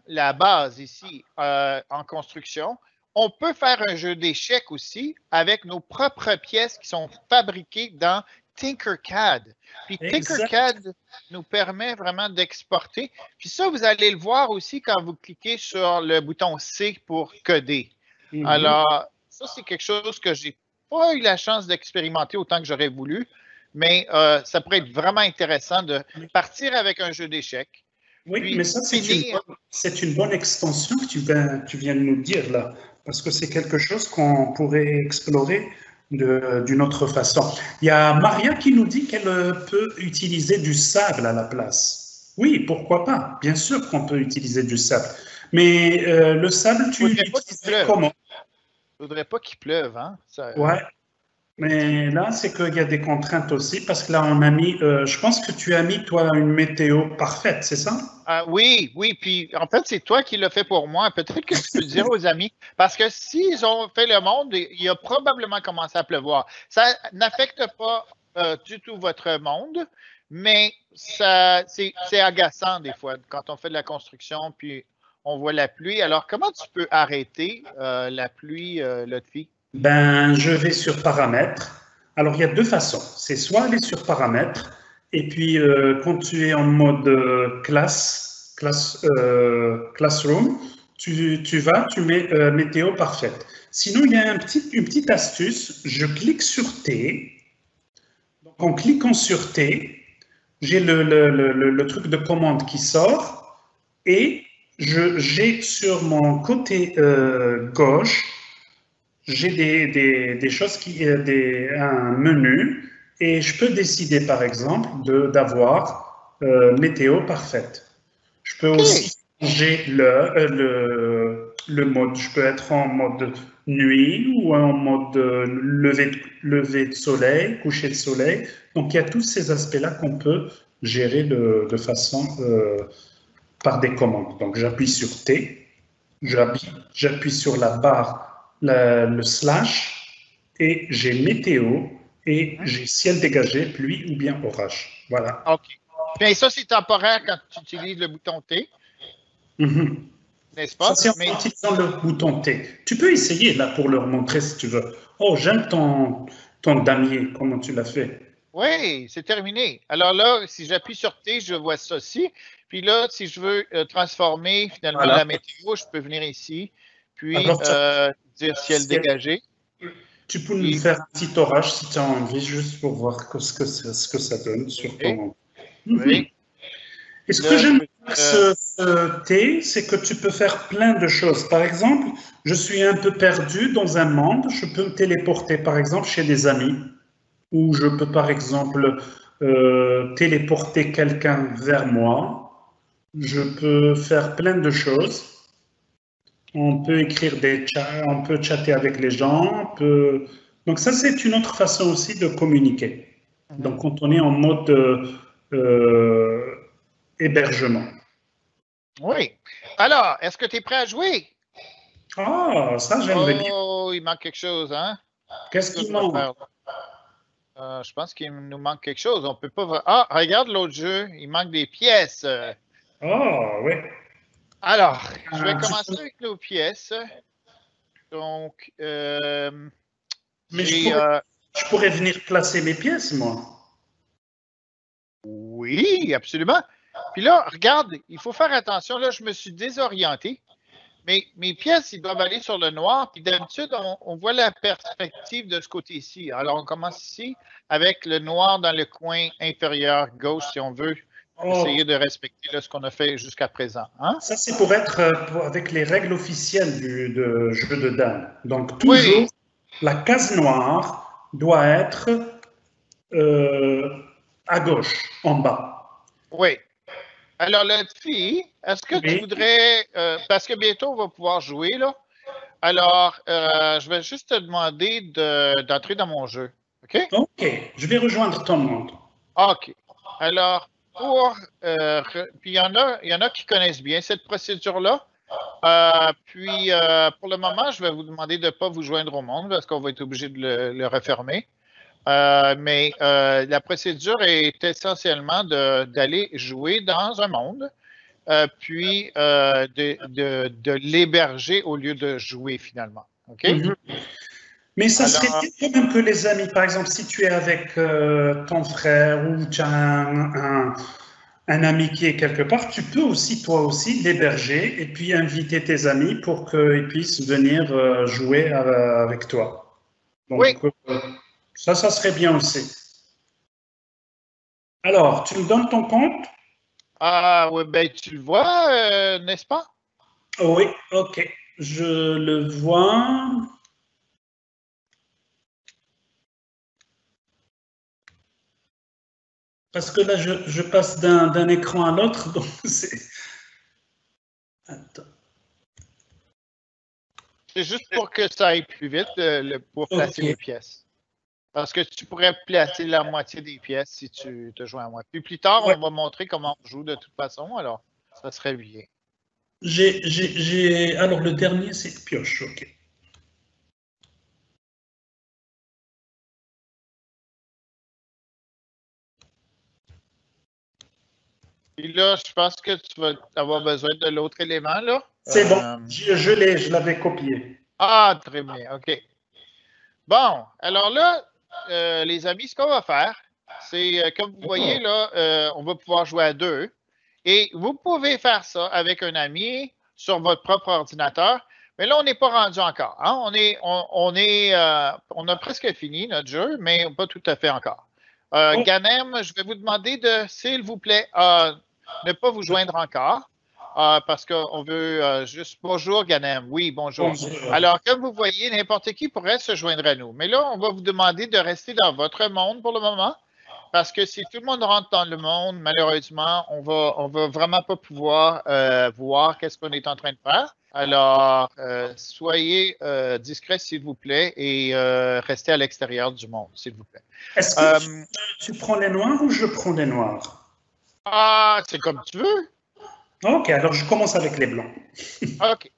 la base ici en construction, on peut faire un jeu d'échecs aussi avec nos propres pièces qui sont fabriquées dans Tinkercad. Puis Tinkercad nous permet vraiment d'exporter. Puis ça, vous allez le voir aussi quand vous cliquez sur le bouton C pour coder. Alors, ça, c'est quelque chose que j'ai pas eu la chance d'expérimenter autant que j'aurais voulu, mais ça pourrait être vraiment intéressant de partir avec un jeu d'échecs. Oui, mais ça, c'est une bonne extension que tu viens de nous dire là, parce que c'est quelque chose qu'on pourrait explorer d'une autre façon. Il y a Maria qui nous dit qu'elle peut utiliser du sable à la place. Oui, pourquoi pas? Bien sûr qu'on peut utiliser du sable. Mais le sable, tu l'utilises comment? Il ne faudrait pas qu'il pleuve, hein? Ouais. Mais là, c'est qu'il y a des contraintes aussi, parce que là, on a mis, je pense que tu as mis, toi, une météo parfaite, c'est ça? Oui, puis en fait, c'est toi qui l'as fait pour moi. Peut-être que tu peux dire aux amis, parce que s'ils ont fait le monde, il a probablement commencé à pleuvoir. Ça n'affecte pas du tout votre monde, mais c'est agaçant des fois quand on fait de la construction, puis on voit la pluie. Alors, comment tu peux arrêter la pluie, Lotfi? Ben, je vais sur paramètres. Alors, il y a deux façons. C'est soit aller sur paramètres Et puis, quand tu es en mode classroom, tu mets météo parfaite. Sinon, il y a une petite astuce. Je clique sur T. Donc, en cliquant sur T, j'ai le truc de commande qui sort et j'ai sur mon côté gauche, j'ai des choses un menu et je peux décider par exemple d'avoir météo parfaite. Je peux aussi changer le mode. Je peux être en mode nuit ou en mode lever de soleil, coucher de soleil. Donc il y a tous ces aspects-là qu'on peut gérer de façon par des commandes. Donc j'appuie sur T, j'appuie sur la barre, le slash, et j'ai météo et j'ai ciel dégagé, pluie ou bien orage. Voilà. OK. Bien, ça, c'est temporaire quand tu utilises le bouton T. N'est-ce pas? Ça, c'est en utilisant le bouton T. Tu peux essayer là pour leur montrer si tu veux. Oh, j'aime ton damier, comment tu l'as fait. Oui, c'est terminé. Alors là, si j'appuie sur T, je vois ceci. Puis là, si je veux transformer finalement la météo, je peux venir ici, puis dire ciel dégagé. Tu peux nous faire un petit orage si tu as envie, juste pour voir ce que ça donne sur ton. Oui. Et ce que j'aime avec ce T, c'est que tu peux faire plein de choses. Par exemple, je suis un peu perdu dans un monde, je peux me téléporter par exemple chez des amis, ou je peux par exemple téléporter quelqu'un vers moi. Je peux faire plein de choses. On peut écrire des chats, on peut chatter avec les gens. Donc ça, c'est une autre façon aussi de communiquer. Donc quand on est en mode hébergement. Oui. Alors, est-ce que tu es prêt à jouer? Ah, ça, j'aimerais bien. Oh, il manque quelque chose, hein? Qu'est-ce qu'il manque? Je pense qu'il nous manque quelque chose. On peut pas. Ah, regarde l'autre jeu. Il manque des pièces. Ah, oui. Alors, je vais commencer avec nos pièces. Donc, mais je pourrais venir placer mes pièces, moi. Oui, absolument. Puis là, regarde, il faut faire attention. Là, je me suis désorienté. Mais mes pièces, ils doivent aller sur le noir. Puis d'habitude, on voit la perspective de ce côté-ci. Alors, on commence ici avec le noir dans le coin inférieur gauche, si on veut essayer de respecter là, ce qu'on a fait jusqu'à présent. Hein? Ça, c'est pour être avec les règles officielles du jeu de dames. Donc, toujours, la case noire doit être à gauche, en bas. Oui. Alors, la fille, est-ce que tu voudrais, parce que bientôt, on va pouvoir jouer, là. Alors, je vais juste te demander d'entrer dans mon jeu. OK? OK. Je vais rejoindre ton monde. OK. Alors, puis il y en a qui connaissent bien cette procédure-là. Puis, pour le moment, je vais vous demander de ne pas vous joindre au monde parce qu'on va être obligé de le refermer. Mais la procédure est essentiellement d'aller jouer dans un monde, puis de l'héberger au lieu de jouer finalement. OK? Mais ça serait quand même que les amis, par exemple, si tu es avec ton frère ou tu as un ami qui est quelque part, tu peux aussi, toi aussi, l'héberger et puis inviter tes amis pour qu'ils puissent venir jouer avec toi. Donc, ça serait bien aussi. Alors, tu me donnes ton compte? Ah, oui, ben tu le vois, n'est-ce pas? Oui, OK. Je le vois. Parce que là, je passe d'un écran à l'autre, donc c'est... Attends. C'est juste pour que ça aille plus vite pour placer les pièces. Parce que tu pourrais placer la moitié des pièces si tu te joins à moi. Puis plus tard, on va montrer comment on joue de toute façon, alors ça serait bien. Alors, le dernier, c'est pioche, OK. Et là, je pense que tu vas avoir besoin de l'autre élément, là. C'est bon, je l'avais copié. Ah, très bien, OK. Bon, alors là, les amis, ce qu'on va faire, C'est comme vous voyez, là, on va pouvoir jouer à deux. Et vous pouvez faire ça avec un ami sur votre propre ordinateur. Mais là, on n'est pas rendu encore. Hein? On a presque fini notre jeu, mais pas tout à fait encore. Ganem, je vais vous demander de, s'il vous plaît, ne pas vous joindre encore. Parce qu'on veut juste... Bonjour, Ganem. Oui, bonjour. Alors, comme vous voyez, n'importe qui pourrait se joindre à nous. Mais là, on va vous demander de rester dans votre monde pour le moment. Parce que si tout le monde rentre dans le monde, malheureusement, on va vraiment pas pouvoir voir qu'est-ce qu'on est en train de faire. Alors, soyez discrets, s'il vous plaît, et restez à l'extérieur du monde, s'il vous plaît. Est-ce que tu prends les noirs ou je prends les noirs? Ah, c'est comme tu veux. Ok, alors je commence avec les blancs. Ok,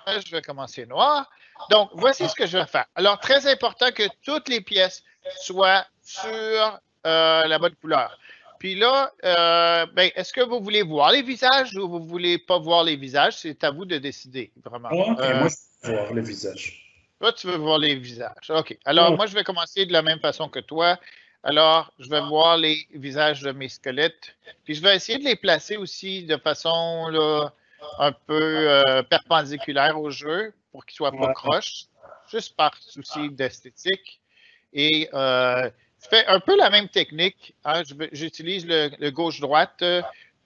je vais commencer noir. Donc, voici ce que je vais faire. Alors, très important que toutes les pièces soient sur la bonne couleur. Puis là, est-ce que vous voulez voir les visages ou vous ne voulez pas voir les visages? C'est à vous de décider, vraiment. Ok, moi je veux voir les visages. Toi, tu veux voir les visages. OK. Alors, moi, je vais commencer de la même façon que toi. Alors, je vais voir les visages de mes squelettes. Puis, je vais essayer de les placer aussi de façon là, un peu perpendiculaire au jeu pour qu'ils ne soient pas croches, juste par souci d'esthétique. Et je fais un peu la même technique. Hein. J'utilise le gauche-droite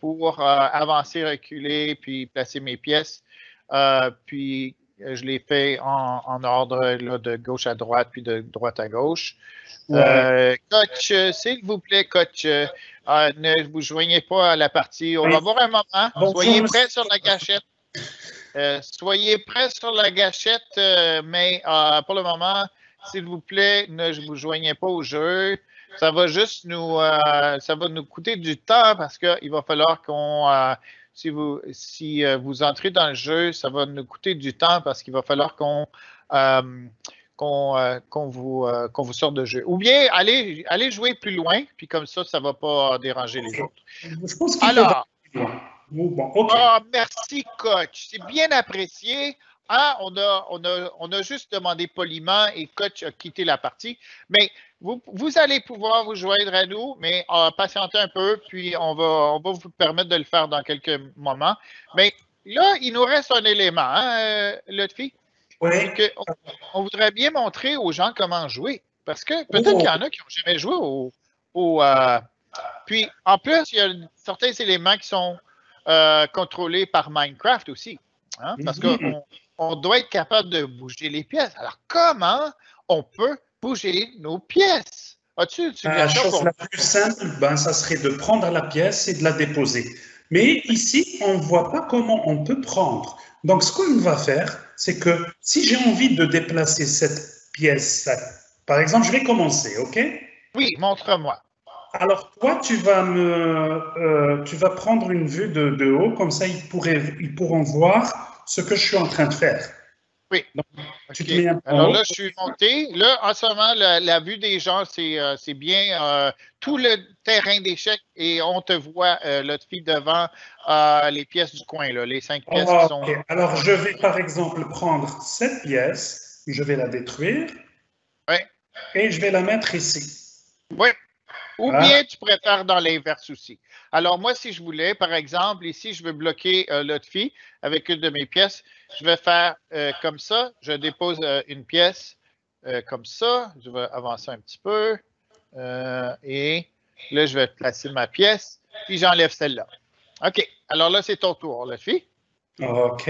pour avancer, reculer, puis placer mes pièces. Puis je les fais en ordre là, de gauche à droite, puis de droite à gauche. Coach, s'il vous plaît, coach, ne vous joignez pas à la partie. On va avoir un moment. Soyez prêts sur la gâchette. Soyez prêts sur la gâchette, mais pour le moment, s'il vous plaît, ne vous joignez pas au jeu. Ça va juste ça va nous coûter du temps parce qu'il va falloir qu'on, si vous entrez dans le jeu, ça va nous coûter du temps parce qu'il va falloir qu'on vous sorte de jeu. Ou bien, allez jouer plus loin, puis comme ça ne va pas déranger les autres. Je pense Alors, bon, okay. Merci, coach. C'est bien apprécié. Hein? On a juste demandé poliment et coach a quitté la partie. Mais vous allez pouvoir vous joindre à nous, mais patientez un peu, puis on va vous permettre de le faire dans quelques moments. Mais là, il nous reste un élément, hein, Lotfi? Oui. C'est qu'on voudrait bien montrer aux gens comment jouer. Parce que peut-être qu'il y en a qui n'ont jamais joué Puis, en plus, il y a certains éléments qui sont contrôlés par Minecraft aussi. Hein? Parce qu'on doit être capable de bouger les pièces. Alors, comment on peut bouger nos pièces? As-tu une suggestion? La chose la plus simple, ça serait de prendre la pièce et de la déposer. Mais ici, on ne voit pas comment on peut prendre. Donc, ce qu'on va faire, c'est que si j'ai envie de déplacer cette pièce, par exemple, je vais commencer, OK? Oui, montre-moi. Alors, toi, tu vas prendre une vue de haut, comme ça, ils pourront voir ce que je suis en train de faire. Oui. Donc, okay. Alors là, je suis monté. Là, en ce moment, la vue des gens, c'est bien tout le terrain d'échecs et on te voit, l'autre fille, devant les pièces du coin, là, les 5 pièces qui sont... Alors, je vais, par exemple, prendre cette pièce, je vais la détruire et je vais la mettre ici. Oui. Ou bien tu préfères dans l'inverse aussi. Alors, moi, si je voulais, par exemple, ici, je veux bloquer l'autre fille avec une de mes pièces. Je vais faire comme ça. Je dépose une pièce comme ça. Je vais avancer un petit peu. Et là, je vais placer ma pièce. Puis, j'enlève celle-là. OK. Alors là, c'est ton tour, l'autre fille. OK.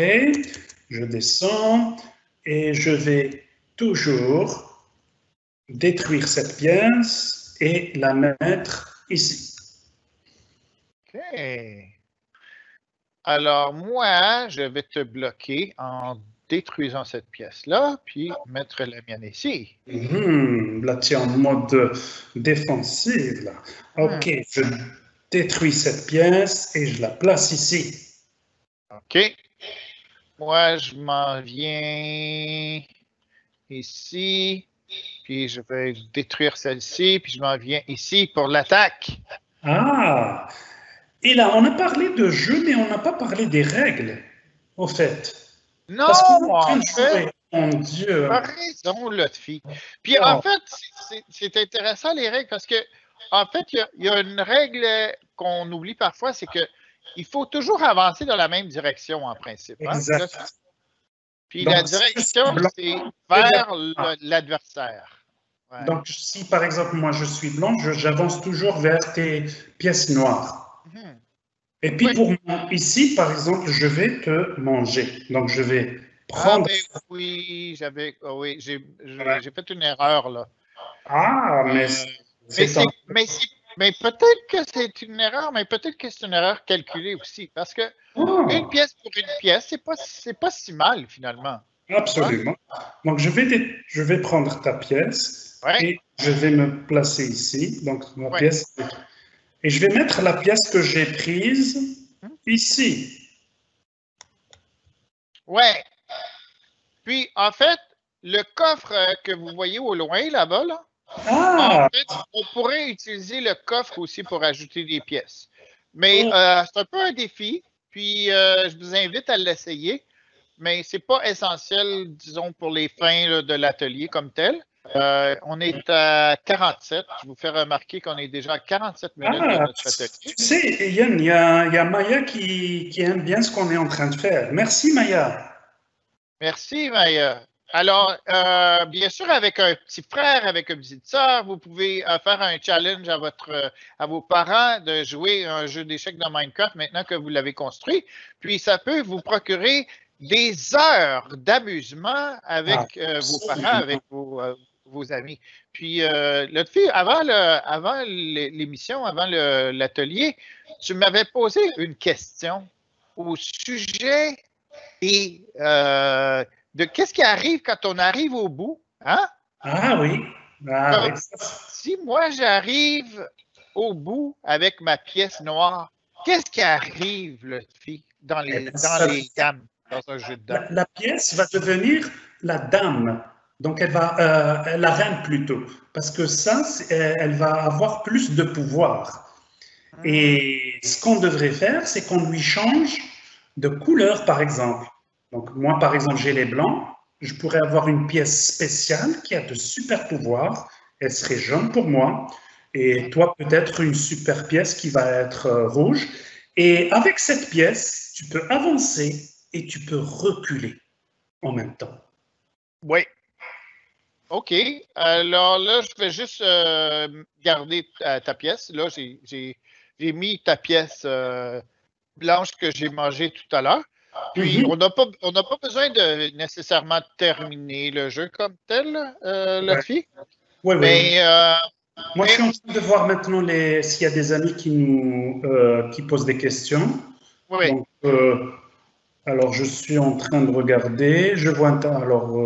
Je descends et je vais toujours détruire cette pièce et la mettre ici. OK. Alors, moi, je vais te bloquer en détruisant cette pièce-là, puis mettre la mienne ici. Là, tu es en mode défensif, là. OK, je détruis cette pièce et je la place ici. OK. Moi, je m'en viens ici. Puis je vais détruire celle-ci, puis je m'en viens ici pour l'attaque. Ah! Et là, on a parlé de jeu, mais on n'a pas parlé des règles, au fait. Non, en fait, mon Dieu. Tu as raison, l'autre fille. Puis en fait, c'est intéressant les règles parce que en fait, il y a une règle qu'on oublie parfois, c'est que il faut toujours avancer dans la même direction en principe. Hein? Là, Exact. puis la Donc, si je direction, suis blanc, c'est je vais vers ah, l'adversaire. Ouais. donc, si par exemple, moi je suis blanc, j'avance toujours vers tes pièces noires. Mhm. Et puis Oui. pour moi, ici, par exemple, je vais te manger. Donc, je vais Ah prendre. ben oui, oui, Ouais. j'ai fait une erreur là. Ah, mais Euh, mais c'est un. mais peut-être que c'est une erreur, mais peut-être que c'est une erreur calculée aussi, parce que une Ah, pièce pour une pièce, c'est pas si mal finalement. Tu vois? absolument. Donc, je vais prendre ta pièce Ouais, et je vais me placer ici. Donc, ma ouais. pièce. Et je vais mettre la pièce que j'ai prise Hmm? ici. Ouais. Puis en fait, le coffre que vous voyez au loin là-bas, là, en Ah, fait, on pourrait utiliser le coffre aussi pour ajouter des pièces. Mais oh, c'est un peu un défi, puis je vous invite à l'essayer, mais c'est pas essentiel, disons, pour les fins là, de l'atelier comme tel. On est à 47. Je vous fais remarquer qu'on est déjà à 47 minutes de ah, notre atelier. tu sais, Yann, il y a Maya qui aime bien ce qu'on est en train de faire. Merci, Maya. Merci, Maya. Alors, bien sûr, avec un petit frère, avec une petite sœur, vous pouvez faire un challenge à vos parents de jouer un jeu d'échecs dans Minecraft maintenant que vous l'avez construit. Puis, ça peut vous procurer des heures d'amusement Ah, avec vos parents, avec absolument. vos amis. Puis, l'autre fille, avant l'émission, avant l'atelier, tu m'avais posé une question au sujet et de qu'est-ce qui arrive quand on arrive au bout, hein? Ah oui, ah oui. Comme si moi j'arrive au bout avec ma pièce noire, qu'est-ce qui arrive, le fille, Eh ben, dans les dames, dans un jeu de dames? la pièce va devenir la dame. Donc, elle va, la reine plutôt. Parce que ça, elle va avoir plus de pouvoir. Hmm. Et ce qu'on devrait faire, c'est qu'on lui change de couleur, par exemple. Donc, moi, par exemple, j'ai les blancs. Je pourrais avoir une pièce spéciale qui a de super pouvoirs. Elle serait jaune pour moi. Et toi, peut-être une super pièce qui va être rouge. Et avec cette pièce, tu peux avancer et tu peux reculer en même temps. Oui, OK. Alors là, je vais juste garder ta pièce. Là, j'ai mis ta pièce blanche que j'ai mangée tout à l'heure. Puis, Mhm. on n'a pas besoin de nécessairement terminer le jeu comme tel, Ouais. notre fille. Oui, oui. Mais, Moi, je mais suis en train de voir maintenant s'il y a des amis qui posent des questions. oui, Donc, alors, je suis en train de regarder. Je vois alors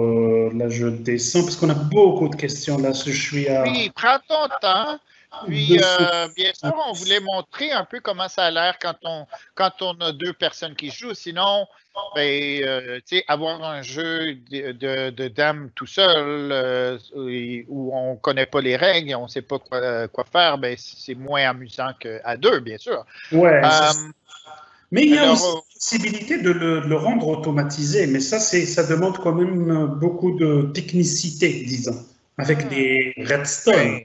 là, je descends parce qu'on a beaucoup de questions. Là, je suis à oui, prends ton temps. Puis, 200. bien sûr, on voulait montrer un peu comment ça a l'air quand on a deux personnes qui jouent. Sinon, ben, tu sais, avoir un jeu de dames tout seul où on ne connaît pas les règles et on ne sait pas quoi faire, ben, c'est moins amusant qu'à deux, bien sûr. Ouais, Euh, mais il y a alors, aussi la possibilité de le rendre automatisé. Mais ça demande quand même beaucoup de technicité, disons, avec hmm, des redstone. ben,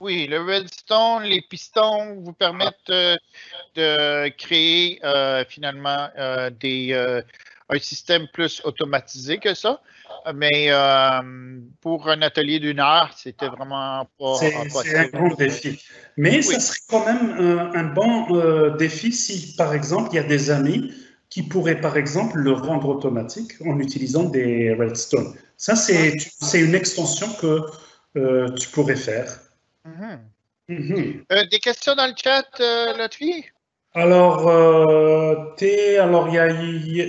oui, le redstone, les pistons vous permettent de créer finalement un système plus automatisé que ça. Mais pour un atelier d'une heure, c'était vraiment pas C'est un possible. grand défi. Mais ça Oui, serait quand même un bon défi si, par exemple, il y a des amis qui pourraient, par exemple, le rendre automatique en utilisant des redstone. Ça, c'est une extension que tu pourrais faire. mhm. Mhm. Des questions dans le chat, Lotfi? Alors, alors, il y a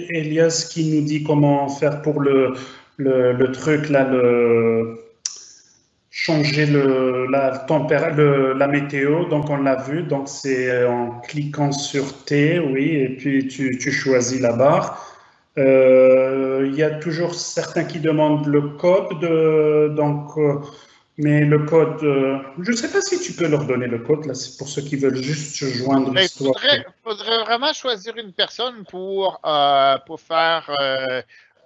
Elias qui nous dit comment faire pour le truc, là, changer la météo. Donc, on l'a vu. Donc, c'est en cliquant sur T, oui, et puis tu choisis la barre. Il y a toujours certains qui demandent le code, mais le code, je ne sais pas si tu peux leur donner le code, là, c'est pour ceux qui veulent juste se joindre Il l'histoire. faudrait vraiment choisir une personne pour faire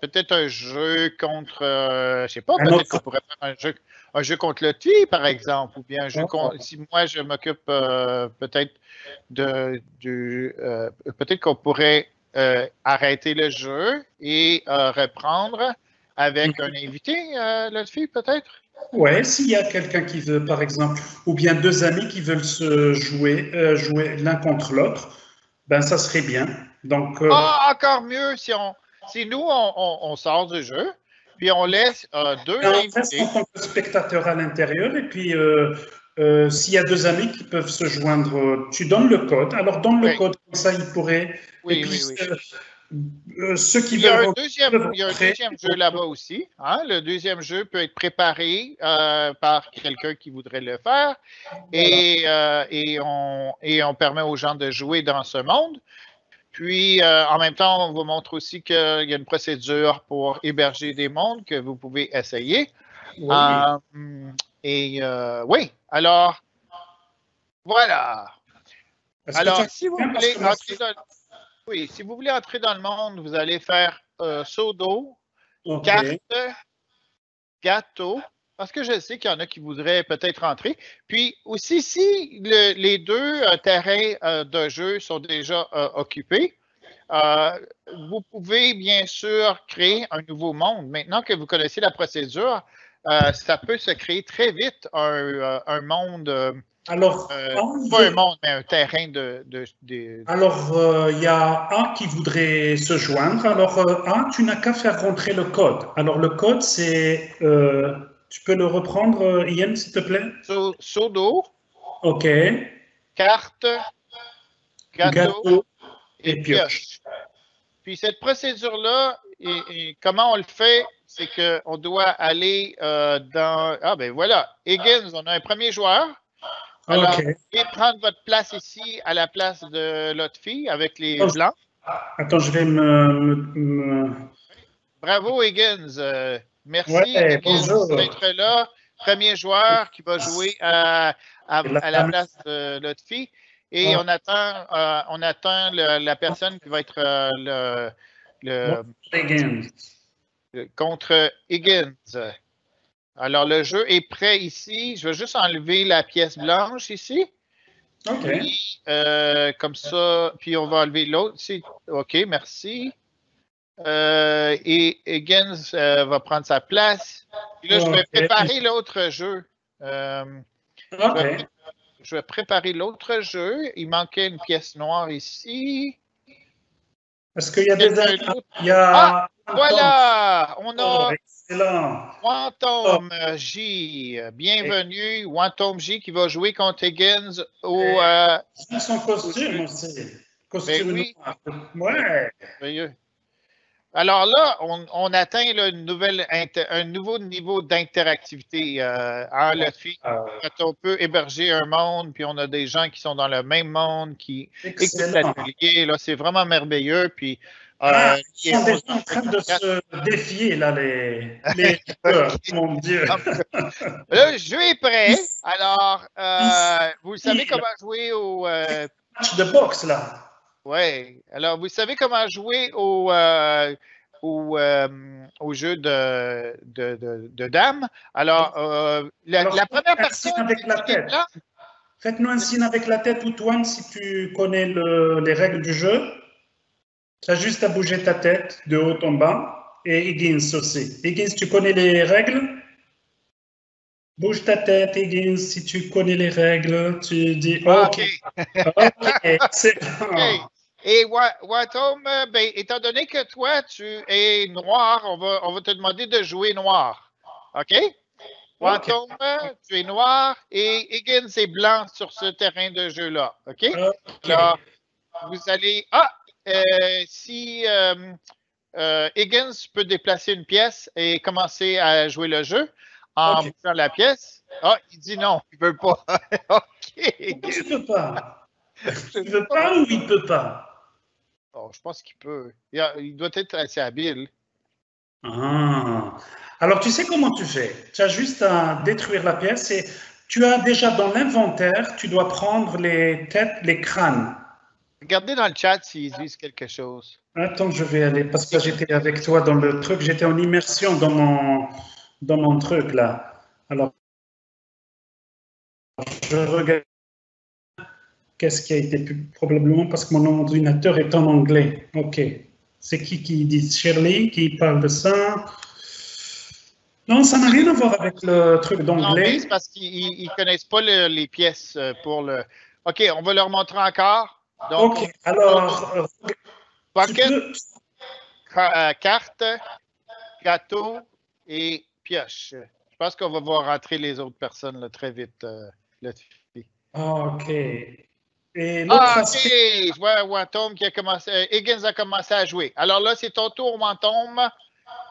peut-être un jeu contre, je sais pas, Un peut-être autre, qu'on pourrait faire un jeu contre le fille, par exemple, ou bien un jeu si moi je m'occupe peut-être peut-être qu'on pourrait arrêter le jeu et reprendre avec un invité, le fille, peut-être? Ouais, s'il y a quelqu'un qui veut, par exemple, ou bien deux amis qui veulent se jouer l'un contre l'autre, ben ça serait bien. Donc, encore mieux si nous, on sort du jeu, puis on laisse deux on invités. reste en tant que spectateur à l'intérieur, et puis s'il y a deux amis qui peuvent se joindre, tu donnes le code. Alors, donne le code, comme ça, ils pourraient. Oui, et puis, oui. Ceux qui il y a veulent. il y a un deuxième jeu là-bas aussi. Hein? Le deuxième jeu peut être préparé par quelqu'un qui voudrait le faire. Voilà. Et on permet aux gens de jouer dans ce monde. Puis, en même temps, on vous montre aussi qu'il y a une procédure pour héberger des mondes que vous pouvez essayer. Oui. Oui, alors, voilà. Alors, si vous voulez entrer dans le monde, vous allez faire seau d'eau, carte, gâteau, parce que je sais qu'il y en a qui voudraient peut-être entrer. Puis aussi, si les deux terrains de jeu sont déjà occupés, vous pouvez bien sûr créer un nouveau monde. Maintenant que vous connaissez la procédure, ça peut se créer très vite un monde. Alors, pas un monde, mais un terrain Alors, il y a un qui voudrait se joindre. Alors, tu n'as qu'à faire rentrer le code. Alors, le code, c'est. Tu peux le reprendre, Ian, s'il te plaît? Seau d'eau. OK. Carte, gâteau et pioche. Puis cette procédure-là, comment on le fait, c'est qu'on doit aller dans... Ah ben voilà, Higgins, on a un premier joueur. Alors, vous pouvez prendre votre place ici à la place de l'autre fille avec les blancs. Attends, je vais Bravo, Higgins. Merci, Higgins, d'être là. Premier joueur qui va jouer à la place de l'autre fille. Et on attend la personne qui va être contre Higgins. Alors, le jeu est prêt ici. Je vais juste enlever la pièce blanche ici. OK. Puis, comme ça, puis on va enlever l'autre. OK, merci. Et Higgins va prendre sa place. Puis là, je vais préparer l'autre jeu. Je vais préparer l'autre jeu. Il manquait une pièce noire ici. Est-ce qu'il y a des autres? Ah, voilà! On a Wantom J. Bienvenue, Wantom J qui va jouer contre Higgins au... son costume aussi. Costume noir. Ouais. Merveilleux. Alors là, on atteint là, un nouveau niveau d'interactivité. Le fait quand on peut héberger un monde, puis on a des gens qui sont dans le même monde, qui écoutent l'atelier. Là, c'est vraiment merveilleux. Puis, ils sont déjà en train de se défier, là, les mon Dieu. Le jeu est prêt. Alors, vous savez comment jouer au... match de boxe, là. Oui. Alors, vous savez comment jouer au jeu de dames. Alors, la première personne... Avec la tête. Faites-nous un signe avec la tête, ou Toine, si tu connais les règles du jeu. Tu as juste à bouger ta tête de haut en bas. Et Higgins aussi. Higgins, tu connais les règles? Bouge ta tête, Higgins, si tu connais les règles. Tu dis OK. OK, c'est bon. Et Watom, ben, étant donné que toi, tu es noir, on va te demander de jouer noir. OK? Watom, tu es noir et Higgins est blanc sur ce terrain de jeu-là. OK? Alors, vous allez... si Higgins peut déplacer une pièce et commencer à jouer le jeu en bougeant la pièce. Ah, il dit non, il ne veut pas. OK. Il ne peut pas. Il ne veut pas ou il ne peut pas? Oh, je pense qu'il peut. Il doit être assez habile. Alors, tu sais comment tu fais? Tu as juste à détruire la pièce et tu as déjà dans l'inventaire, tu dois prendre les têtes, les crânes. Regardez dans le chat s'ils disent quelque chose. Attends, je vais aller, parce que j'étais avec toi dans le truc, j'étais en immersion dans mon truc là. Alors, je regarde qu'est-ce qui a été probablement parce que mon ordinateur est en anglais. OK. C'est qui dit Shirley qui parle de ça? Non, ça n'a rien à voir avec le truc Non, mais d'anglais. c'est parce qu'ils ne connaissent pas les pièces pour le. OK, on va leur montrer encore. Donc, OK, alors, tu bucket, peux. carte, gâteau et pioche. Je pense qu'on va voir rentrer les autres personnes là, très vite. OK. Et l'autre OK, aspect. je vois Wantome qui a commencé. Higgins a commencé à jouer. Alors là, c'est ton tour, Wantome,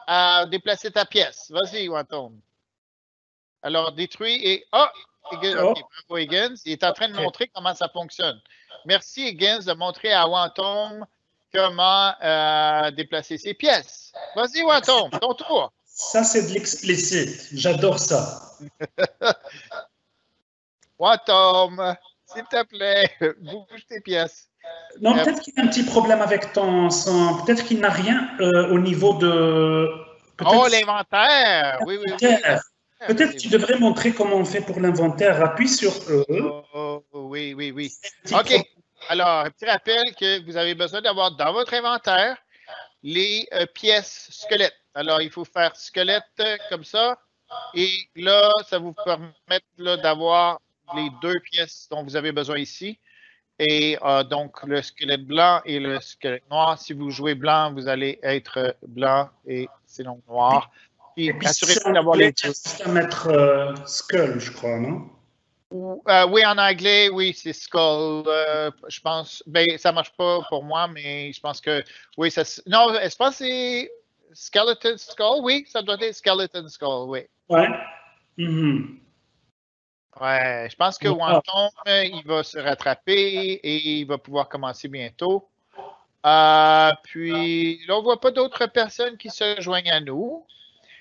à déplacer ta pièce. Vas-y, Wantome. Alors, détruis et. Ah! Higgins, OK, bravo, Higgins. Il est en train de montrer comment ça fonctionne. Merci, Higgins, de montrer à Wantome comment déplacer ses pièces. Vas-y, Wantome, ton tour. Ça, c'est de l'explicite. J'adore ça. Wantome, s'il te plaît, bouge tes pièces. Non, peut-être qu'il y a un petit problème avec ton son. Peut-être qu'il n'a rien au niveau de. Oh, l'inventaire! Oui, oui, oui. Peut-être que tu devrais montrer comment on fait pour l'inventaire. Appuie sur E. Oui, oui, oui. OK. Alors, un petit rappel que vous avez besoin d'avoir dans votre inventaire les pièces squelettes. Alors, il faut faire squelette comme ça. Et là, ça vous permet d'avoir les deux pièces dont vous avez besoin ici. Et donc, le squelette blanc et le squelette noir. Si vous jouez blanc, vous allez être blanc et sinon noir. Et puis, assurez-vous d'avoir les deux. C'est à mettre skull, je crois, non? Oui, en anglais, oui, c'est skull. Je pense, ben, ça marche pas pour moi, mais je pense que, oui, ça. Non, je pense que c'est skeleton skull. Oui, ça doit être skeleton skull, oui. Ouais. Ouais, je pense que Wantome, il va se rattraper et il va pouvoir commencer bientôt. Puis, là, on voit pas d'autres personnes qui se joignent à nous.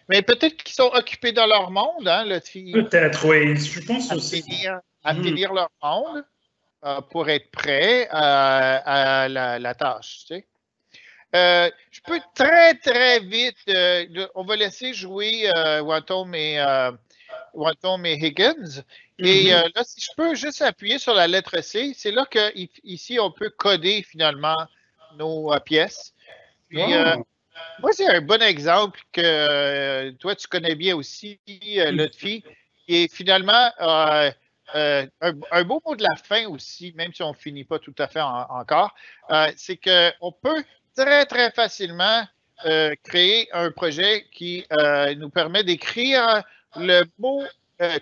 Mais peut-être qu'ils sont occupés dans leur monde, hein, peut-être, oui, je pense aussi. À finir leur monde pour être prêt à la tâche, tu sais. Je peux très, très vite, on va laisser jouer Wantome et Higgins. Et là, si je peux juste appuyer sur la lettre C, c'est là qu'ici, on peut coder finalement nos pièces. Puis, moi, c'est un bon exemple que toi, tu connais bien aussi, Lotfi, qui est finalement un beau mot de la fin aussi, même si on ne finit pas tout à fait encore, c'est qu'on peut très, très facilement créer un projet qui nous permet d'écrire le mot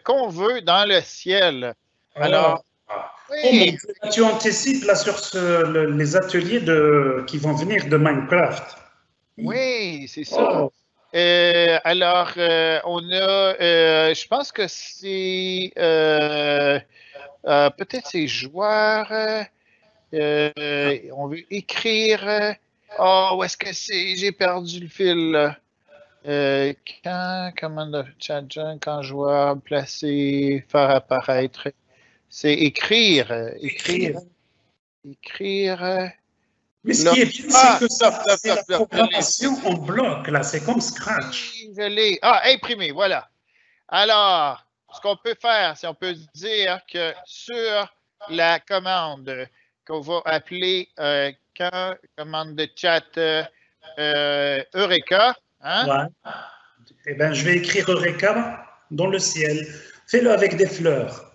qu'on veut dans le ciel. Alors, oui. Tu anticipes là sur les ateliers qui vont venir de Minecraft. Oui, c'est ça. Alors, on a, je pense que c'est peut-être ces joueurs. On veut écrire. Oh, où est-ce que c'est? J'ai perdu le fil. Quand joueur, placer, faire apparaître. C'est écrire. Mais ce qui est bien, c'est que c'est la programmation en bloc, là, c'est comme Scratch. Oui, je l'ai. Ah, imprimé, voilà. Alors, ce qu'on peut faire, c'est on peut dire que sur la commande qu'on va appeler commande de chat Eureka. Hein? Ouais. Eh bien, je vais écrire Eureka dans le ciel. Fais-le avec des fleurs.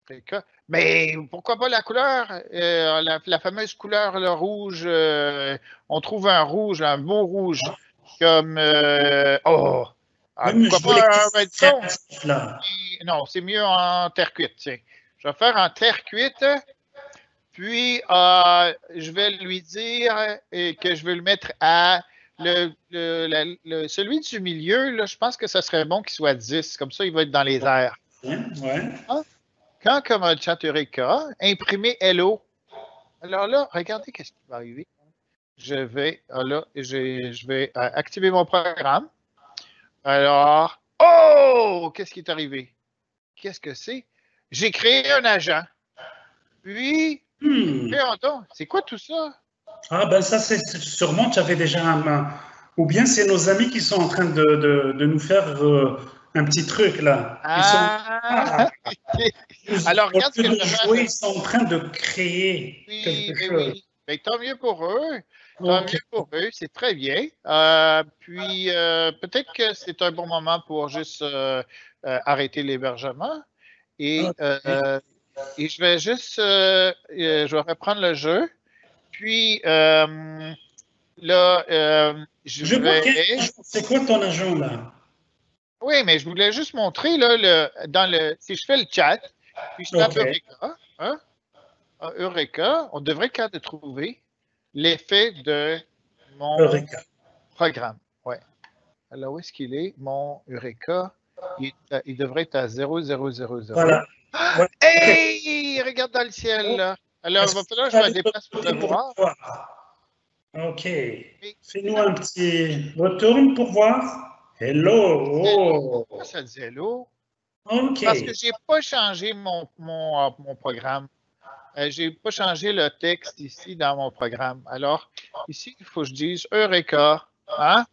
Eureka. Mais pourquoi pas la couleur, la fameuse couleur, le rouge. On trouve un rouge, un beau rouge, comme pourquoi pas un redstone? Non, c'est mieux en terre cuite. Tiens. Je vais faire en terre cuite, puis je vais lui dire que je veux le mettre à celui du milieu. Là, je pense que ça serait bon qu'il soit 10, comme ça il va être dans les airs. Ouais. Hein? Quand commande chat Eureka, imprimer Hello. Alors là, regardez qu'est-ce qui va arriver. Je vais activer mon programme. Alors, oh! Qu'est-ce qui est arrivé? Qu'est-ce que c'est? J'ai créé un agent. Puis, c'est quoi tout ça? Ah ben ça, c'est sûrement, tu avais déjà ou bien c'est nos amis qui sont en train de nous faire un petit truc là. Alors, au regarde ce lieu que de je vais faire. jouer, ils sont en train de créer Oui, quelque ben chose. oui. Ben, tant mieux pour eux. Tant Ok. mieux pour eux, c'est très bien. Puis, peut-être que c'est un bon moment pour juste arrêter l'hébergement. Et, Ok. je vais juste, je vais reprendre le jeu. Puis, là, je Je vois vais. qu'il y a un agent. C'est quoi ton agent là? Oui, mais je voulais juste montrer, là, si je fais le chat, puis je tape Ok. Eureka, hein, Eureka, on devrait être capable de trouver l'effet de mon Eureka. programme. Ouais. Alors, où est-ce qu'il est? Mon Eureka, il devrait être à 0,000. Voilà. Voilà. Ok. Hey! Regarde dans le ciel, là. Alors, il Est-ce va que tu falloir que je vas me aller de déplace l'autre pour le côté pour le voir. voir? Ok. Mais Fais-nous un petit retourne pour voir. Hello. pourquoi ça dit hello? Oh. Ok. Parce que je n'ai pas changé mon programme. Je n'ai pas changé le texte ici dans mon programme. Alors, ici, il faut que je dise Eureka. Hein?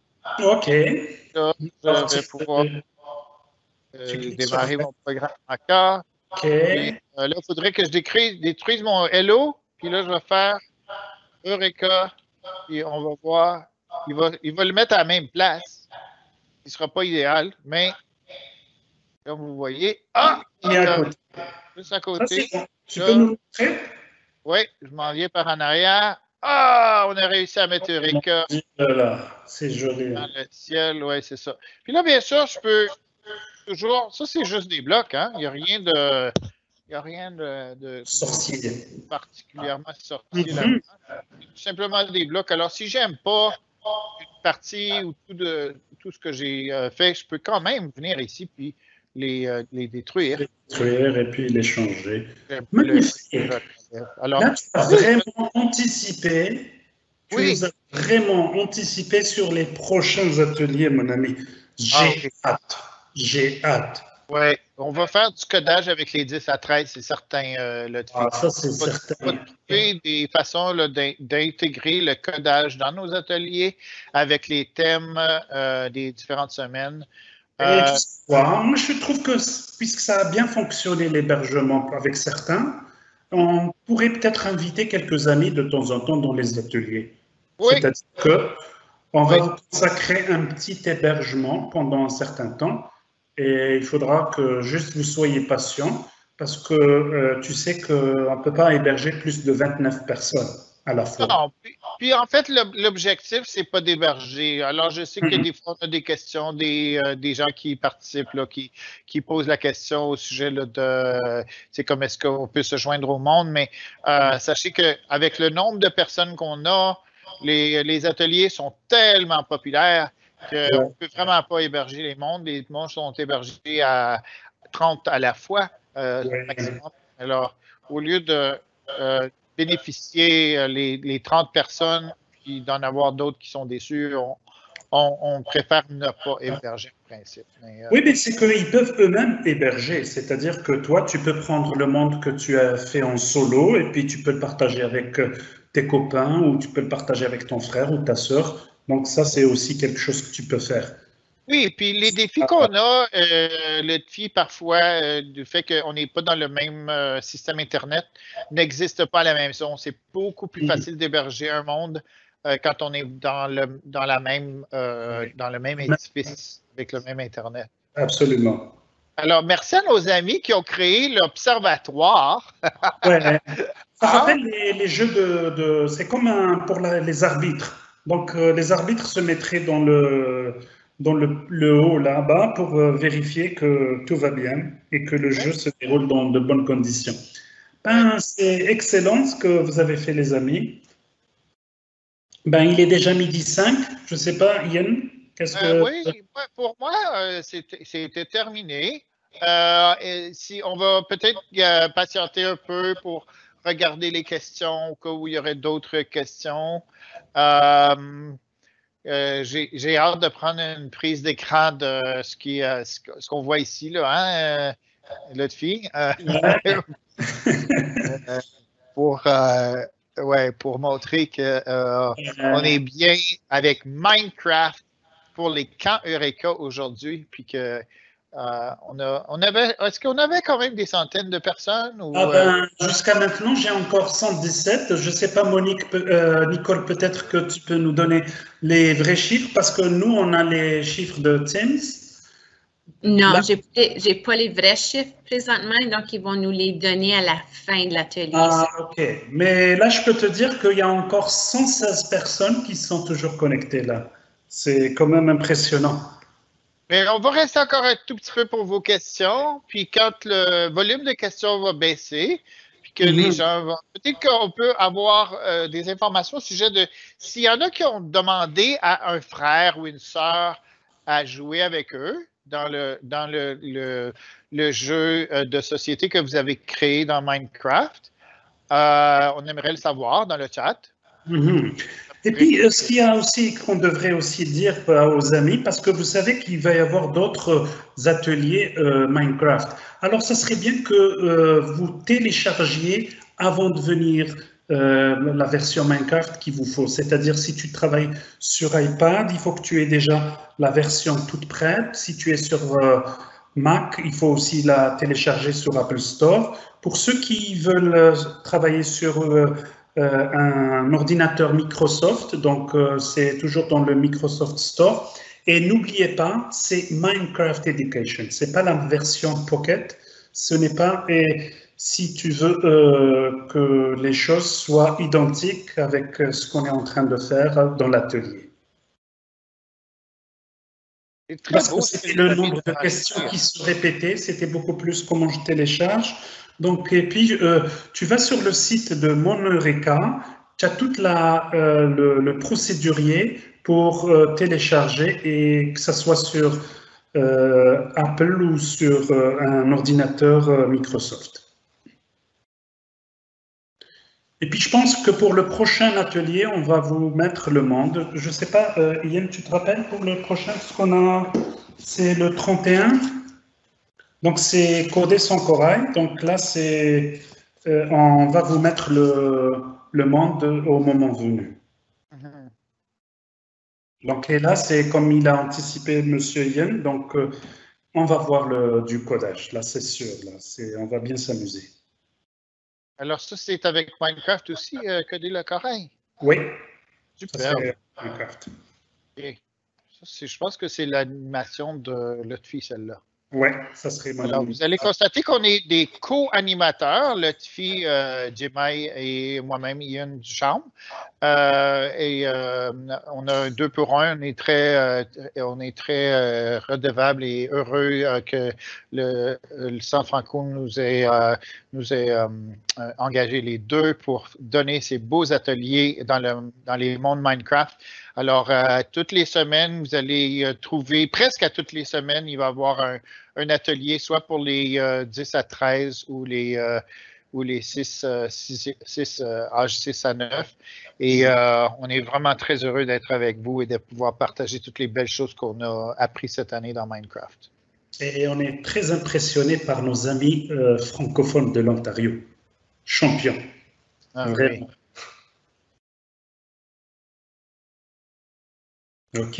Ok. Là, Alors, je vais pouvoir tu cliques sur démarrer mon programme encore. OK. Puis là, il faudrait que je détruise mon hello. Puis là, je vais faire Eureka. Puis on va voir. Il va le mettre à la même place. Il ne sera pas idéal, mais comme vous voyez, Il est à côté. juste à Ça, c'est côté. bon. Tu peux Là, nous montrer? oui, je m'en viens par en arrière. Ah, on a réussi à mettre Eureka Voilà, c'est joli. dans le ciel. Oui, c'est ça. Puis là, bien sûr, je peux toujours. Ça, c'est juste des blocs, hein? Il n'y a rien de. Il n'y a rien de Sorcier. particulièrement sorti Mhm. là-dedans. C'est tout simplement des blocs. Alors, si j'aime pas une partie ou tout ce que j'ai fait, je peux quand même venir ici puis les détruire. Détruire et puis l'échanger. J'aime pas Magnifique. Alors, Là, tu as oui, vraiment anticipé. Tu oui. nous as vraiment anticipé sur les prochains ateliers, mon ami. Ah J'ai oui. hâte. J'ai hâte. Oui, on va faire du codage avec les 10 à 13, c'est certain, Ah, Lotfi. ça, c'est On va certain. trouver des façons là, d'intégrer le codage dans nos ateliers avec les thèmes des différentes semaines. Et tu sais quoi, moi je trouve que puisque ça a bien fonctionné l'hébergement avec certains, on pourrait peut-être inviter quelques amis de temps en temps dans les ateliers. Oui, C'est-à-dire que on va oui. vous consacrer un petit hébergement pendant un certain temps et il faudra que juste vous soyez patient parce que tu sais qu'on ne peut pas héberger plus de 29 personnes à la fois. Non, puis en fait, l'objectif, c'est pas d'héberger. Alors, je sais que Mhm. des fois, on a des questions, des gens qui participent, là, qui posent la question au sujet là, c'est comme est-ce qu'on peut se joindre au monde, mais sachez qu'avec le nombre de personnes qu'on a, les ateliers sont tellement populaires qu'on ne peut vraiment pas héberger les mondes. Les mondes sont hébergés à 30 à la fois, Ouais. maximum. Alors, au lieu de bénéficier les 30 personnes, puis d'en avoir d'autres qui sont déçus, on préfère ne pas héberger en principe. Mais, Oui, mais c'est qu'ils peuvent eux-mêmes héberger, c'est-à-dire que toi, tu peux prendre le monde que tu as fait en solo et puis tu peux le partager avec tes copains ou tu peux le partager avec ton frère ou ta sœur. Donc ça, c'est aussi quelque chose que tu peux faire. oui, puis les défis qu'on a, le défi parfois du fait qu'on n'est pas dans le même système Internet, n'existe pas à la même zone. C'est beaucoup plus facile d'héberger un monde quand on est dans le même édifice avec le même Internet. Absolument. Alors, merci à nos amis qui ont créé l'observatoire. Ouais. Ça Hein? rappelle les jeux c'est comme pour les arbitres. Donc les arbitres se mettraient dans le haut là-bas pour vérifier que tout va bien et que le Oui, jeu se déroule dans de bonnes conditions. oui. Ben, c'est excellent ce que vous avez fait, les amis. Ben, il est déjà midi 5. Je ne sais pas, Yann, qu'est-ce que. Oui, pour moi, c'était terminé. Et si on va peut-être patienter un peu pour regarder les questions au cas où il y aurait d'autres questions. J'ai hâte de prendre une prise d'écran de ce qu'on voit ici, là, hein, l'autre fille, Ouais. pour, ouais, pour montrer que on est bien avec Minecraft pour les camps Eureka aujourd'hui, puis que Est-ce qu'on avait quand même des centaines de personnes? Ou, jusqu'à maintenant, j'ai encore 117. Je ne sais pas, Monique, Nicole, peut-être que tu peux nous donner les vrais chiffres parce que nous, on a les chiffres de Teams. Non, j'ai pas les vrais chiffres présentement, donc ils vont nous les donner à la fin de l'atelier. Ah, ok. Mais là, je peux te dire qu'il y a encore 116 personnes qui sont toujours connectées là. C'est quand même impressionnant. Mais on va rester encore un tout petit peu pour vos questions. Puis quand le volume de questions va baisser, puis que les gens vont... Peut-être qu'on peut avoir des informations au sujet de... S'il y en a qui ont demandé à un frère ou une sœur à jouer avec eux dans le jeu de société que vous avez créé dans Minecraft, on aimerait le savoir dans le chat. Et puis, ce qu'il y a aussi, qu'on devrait aussi dire aux amis, parce que vous savez qu'il va y avoir d'autres ateliers Minecraft. Alors, ça serait bien que vous téléchargiez avant de venir la version Minecraft qu'il vous faut. C'est-à-dire, si tu travailles sur iPad, il faut que tu aies déjà la version toute prête. Si tu es sur Mac, il faut aussi la télécharger sur Apple Store. Pour ceux qui veulent travailler sur un ordinateur Microsoft, donc c'est toujours dans le Microsoft Store. Et n'oubliez pas, c'est Minecraft Education. C'est pas la version Pocket. Ce n'est pas. Et si tu veux que les choses soient identiques avec ce qu'on est en train de faire dans l'atelier. Parce que c'était le nombre de questions qui se répétaient, c'était beaucoup plus comment je télécharge. Donc, et puis, tu vas sur le site de Mon Eureka, tu as tout le procédurier pour télécharger et que ce soit sur Apple ou sur un ordinateur Microsoft. Et puis, je pense que pour le prochain atelier, on va vous mettre le monde. Je ne sais pas, Ian, tu te rappelles pour le prochain, ce qu'on a, c'est le 31. Donc, c'est Coder son corail. Donc là, c'est, on va vous mettre le monde au moment venu. Donc, et là, c'est comme il a anticipé Monsieur Ian. Donc, on va voir du codage. Là, c'est sûr. Là, on va bien s'amuser. Alors, ça, c'est avec Minecraft aussi, Coder le corail? Oui. Super. Minecraft. Okay. Ça, je pense que c'est l'animation de Lotfi, celle-là. Oui, ça serait mon Alors, vous allez constater qu'on est des co-animateurs, Lotfi, Jemai et moi-même, Ian Duchamp. On a un 2 pour 1. On est très redevable et heureux que le San Franco nous ait engagé les deux pour donner ces beaux ateliers dans les mondes Minecraft. Alors, toutes les semaines, vous allez trouver, presque à toutes les semaines, il va y avoir un atelier, soit pour les 10 à 13 ou les 6, âge 6 à 9. Et on est vraiment très heureux d'être avec vous et de pouvoir partager toutes les belles choses qu'on a apprises cette année dans Minecraft. Et on est très impressionné par nos amis francophones de l'Ontario. Champions. Vraiment. Oui. OK.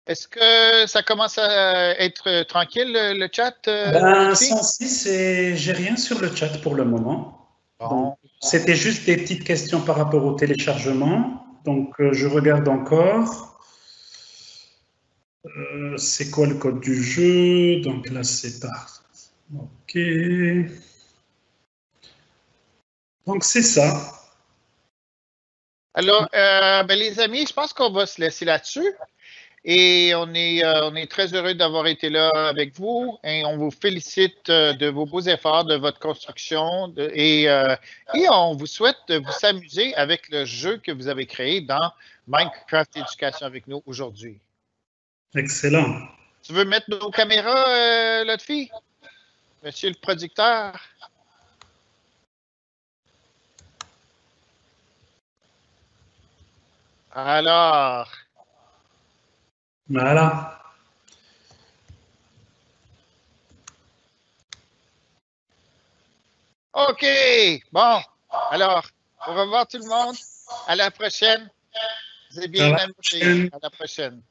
Est-ce que ça commence à être tranquille, le chat? 106, j'ai rien sur le chat pour le moment. Bon. C'était juste des petites questions par rapport au téléchargement. Donc, je regarde encore. C'est quoi le code du jeu? Donc là, c'est parti. OK. Donc, c'est ça. Alors, les amis, je pense qu'on va se laisser là-dessus. Et on est très heureux d'avoir été là avec vous et on vous félicite de vos beaux efforts, de votre construction et on vous souhaite de vous amuser avec le jeu que vous avez créé dans Minecraft Éducation avec nous aujourd'hui. Excellent. Tu veux mettre nos caméras, Lotfi? Monsieur le producteur? Alors... Voilà. OK. Bon. Alors, au revoir tout le monde. À la prochaine. Vous êtes bien amusés. À la prochaine.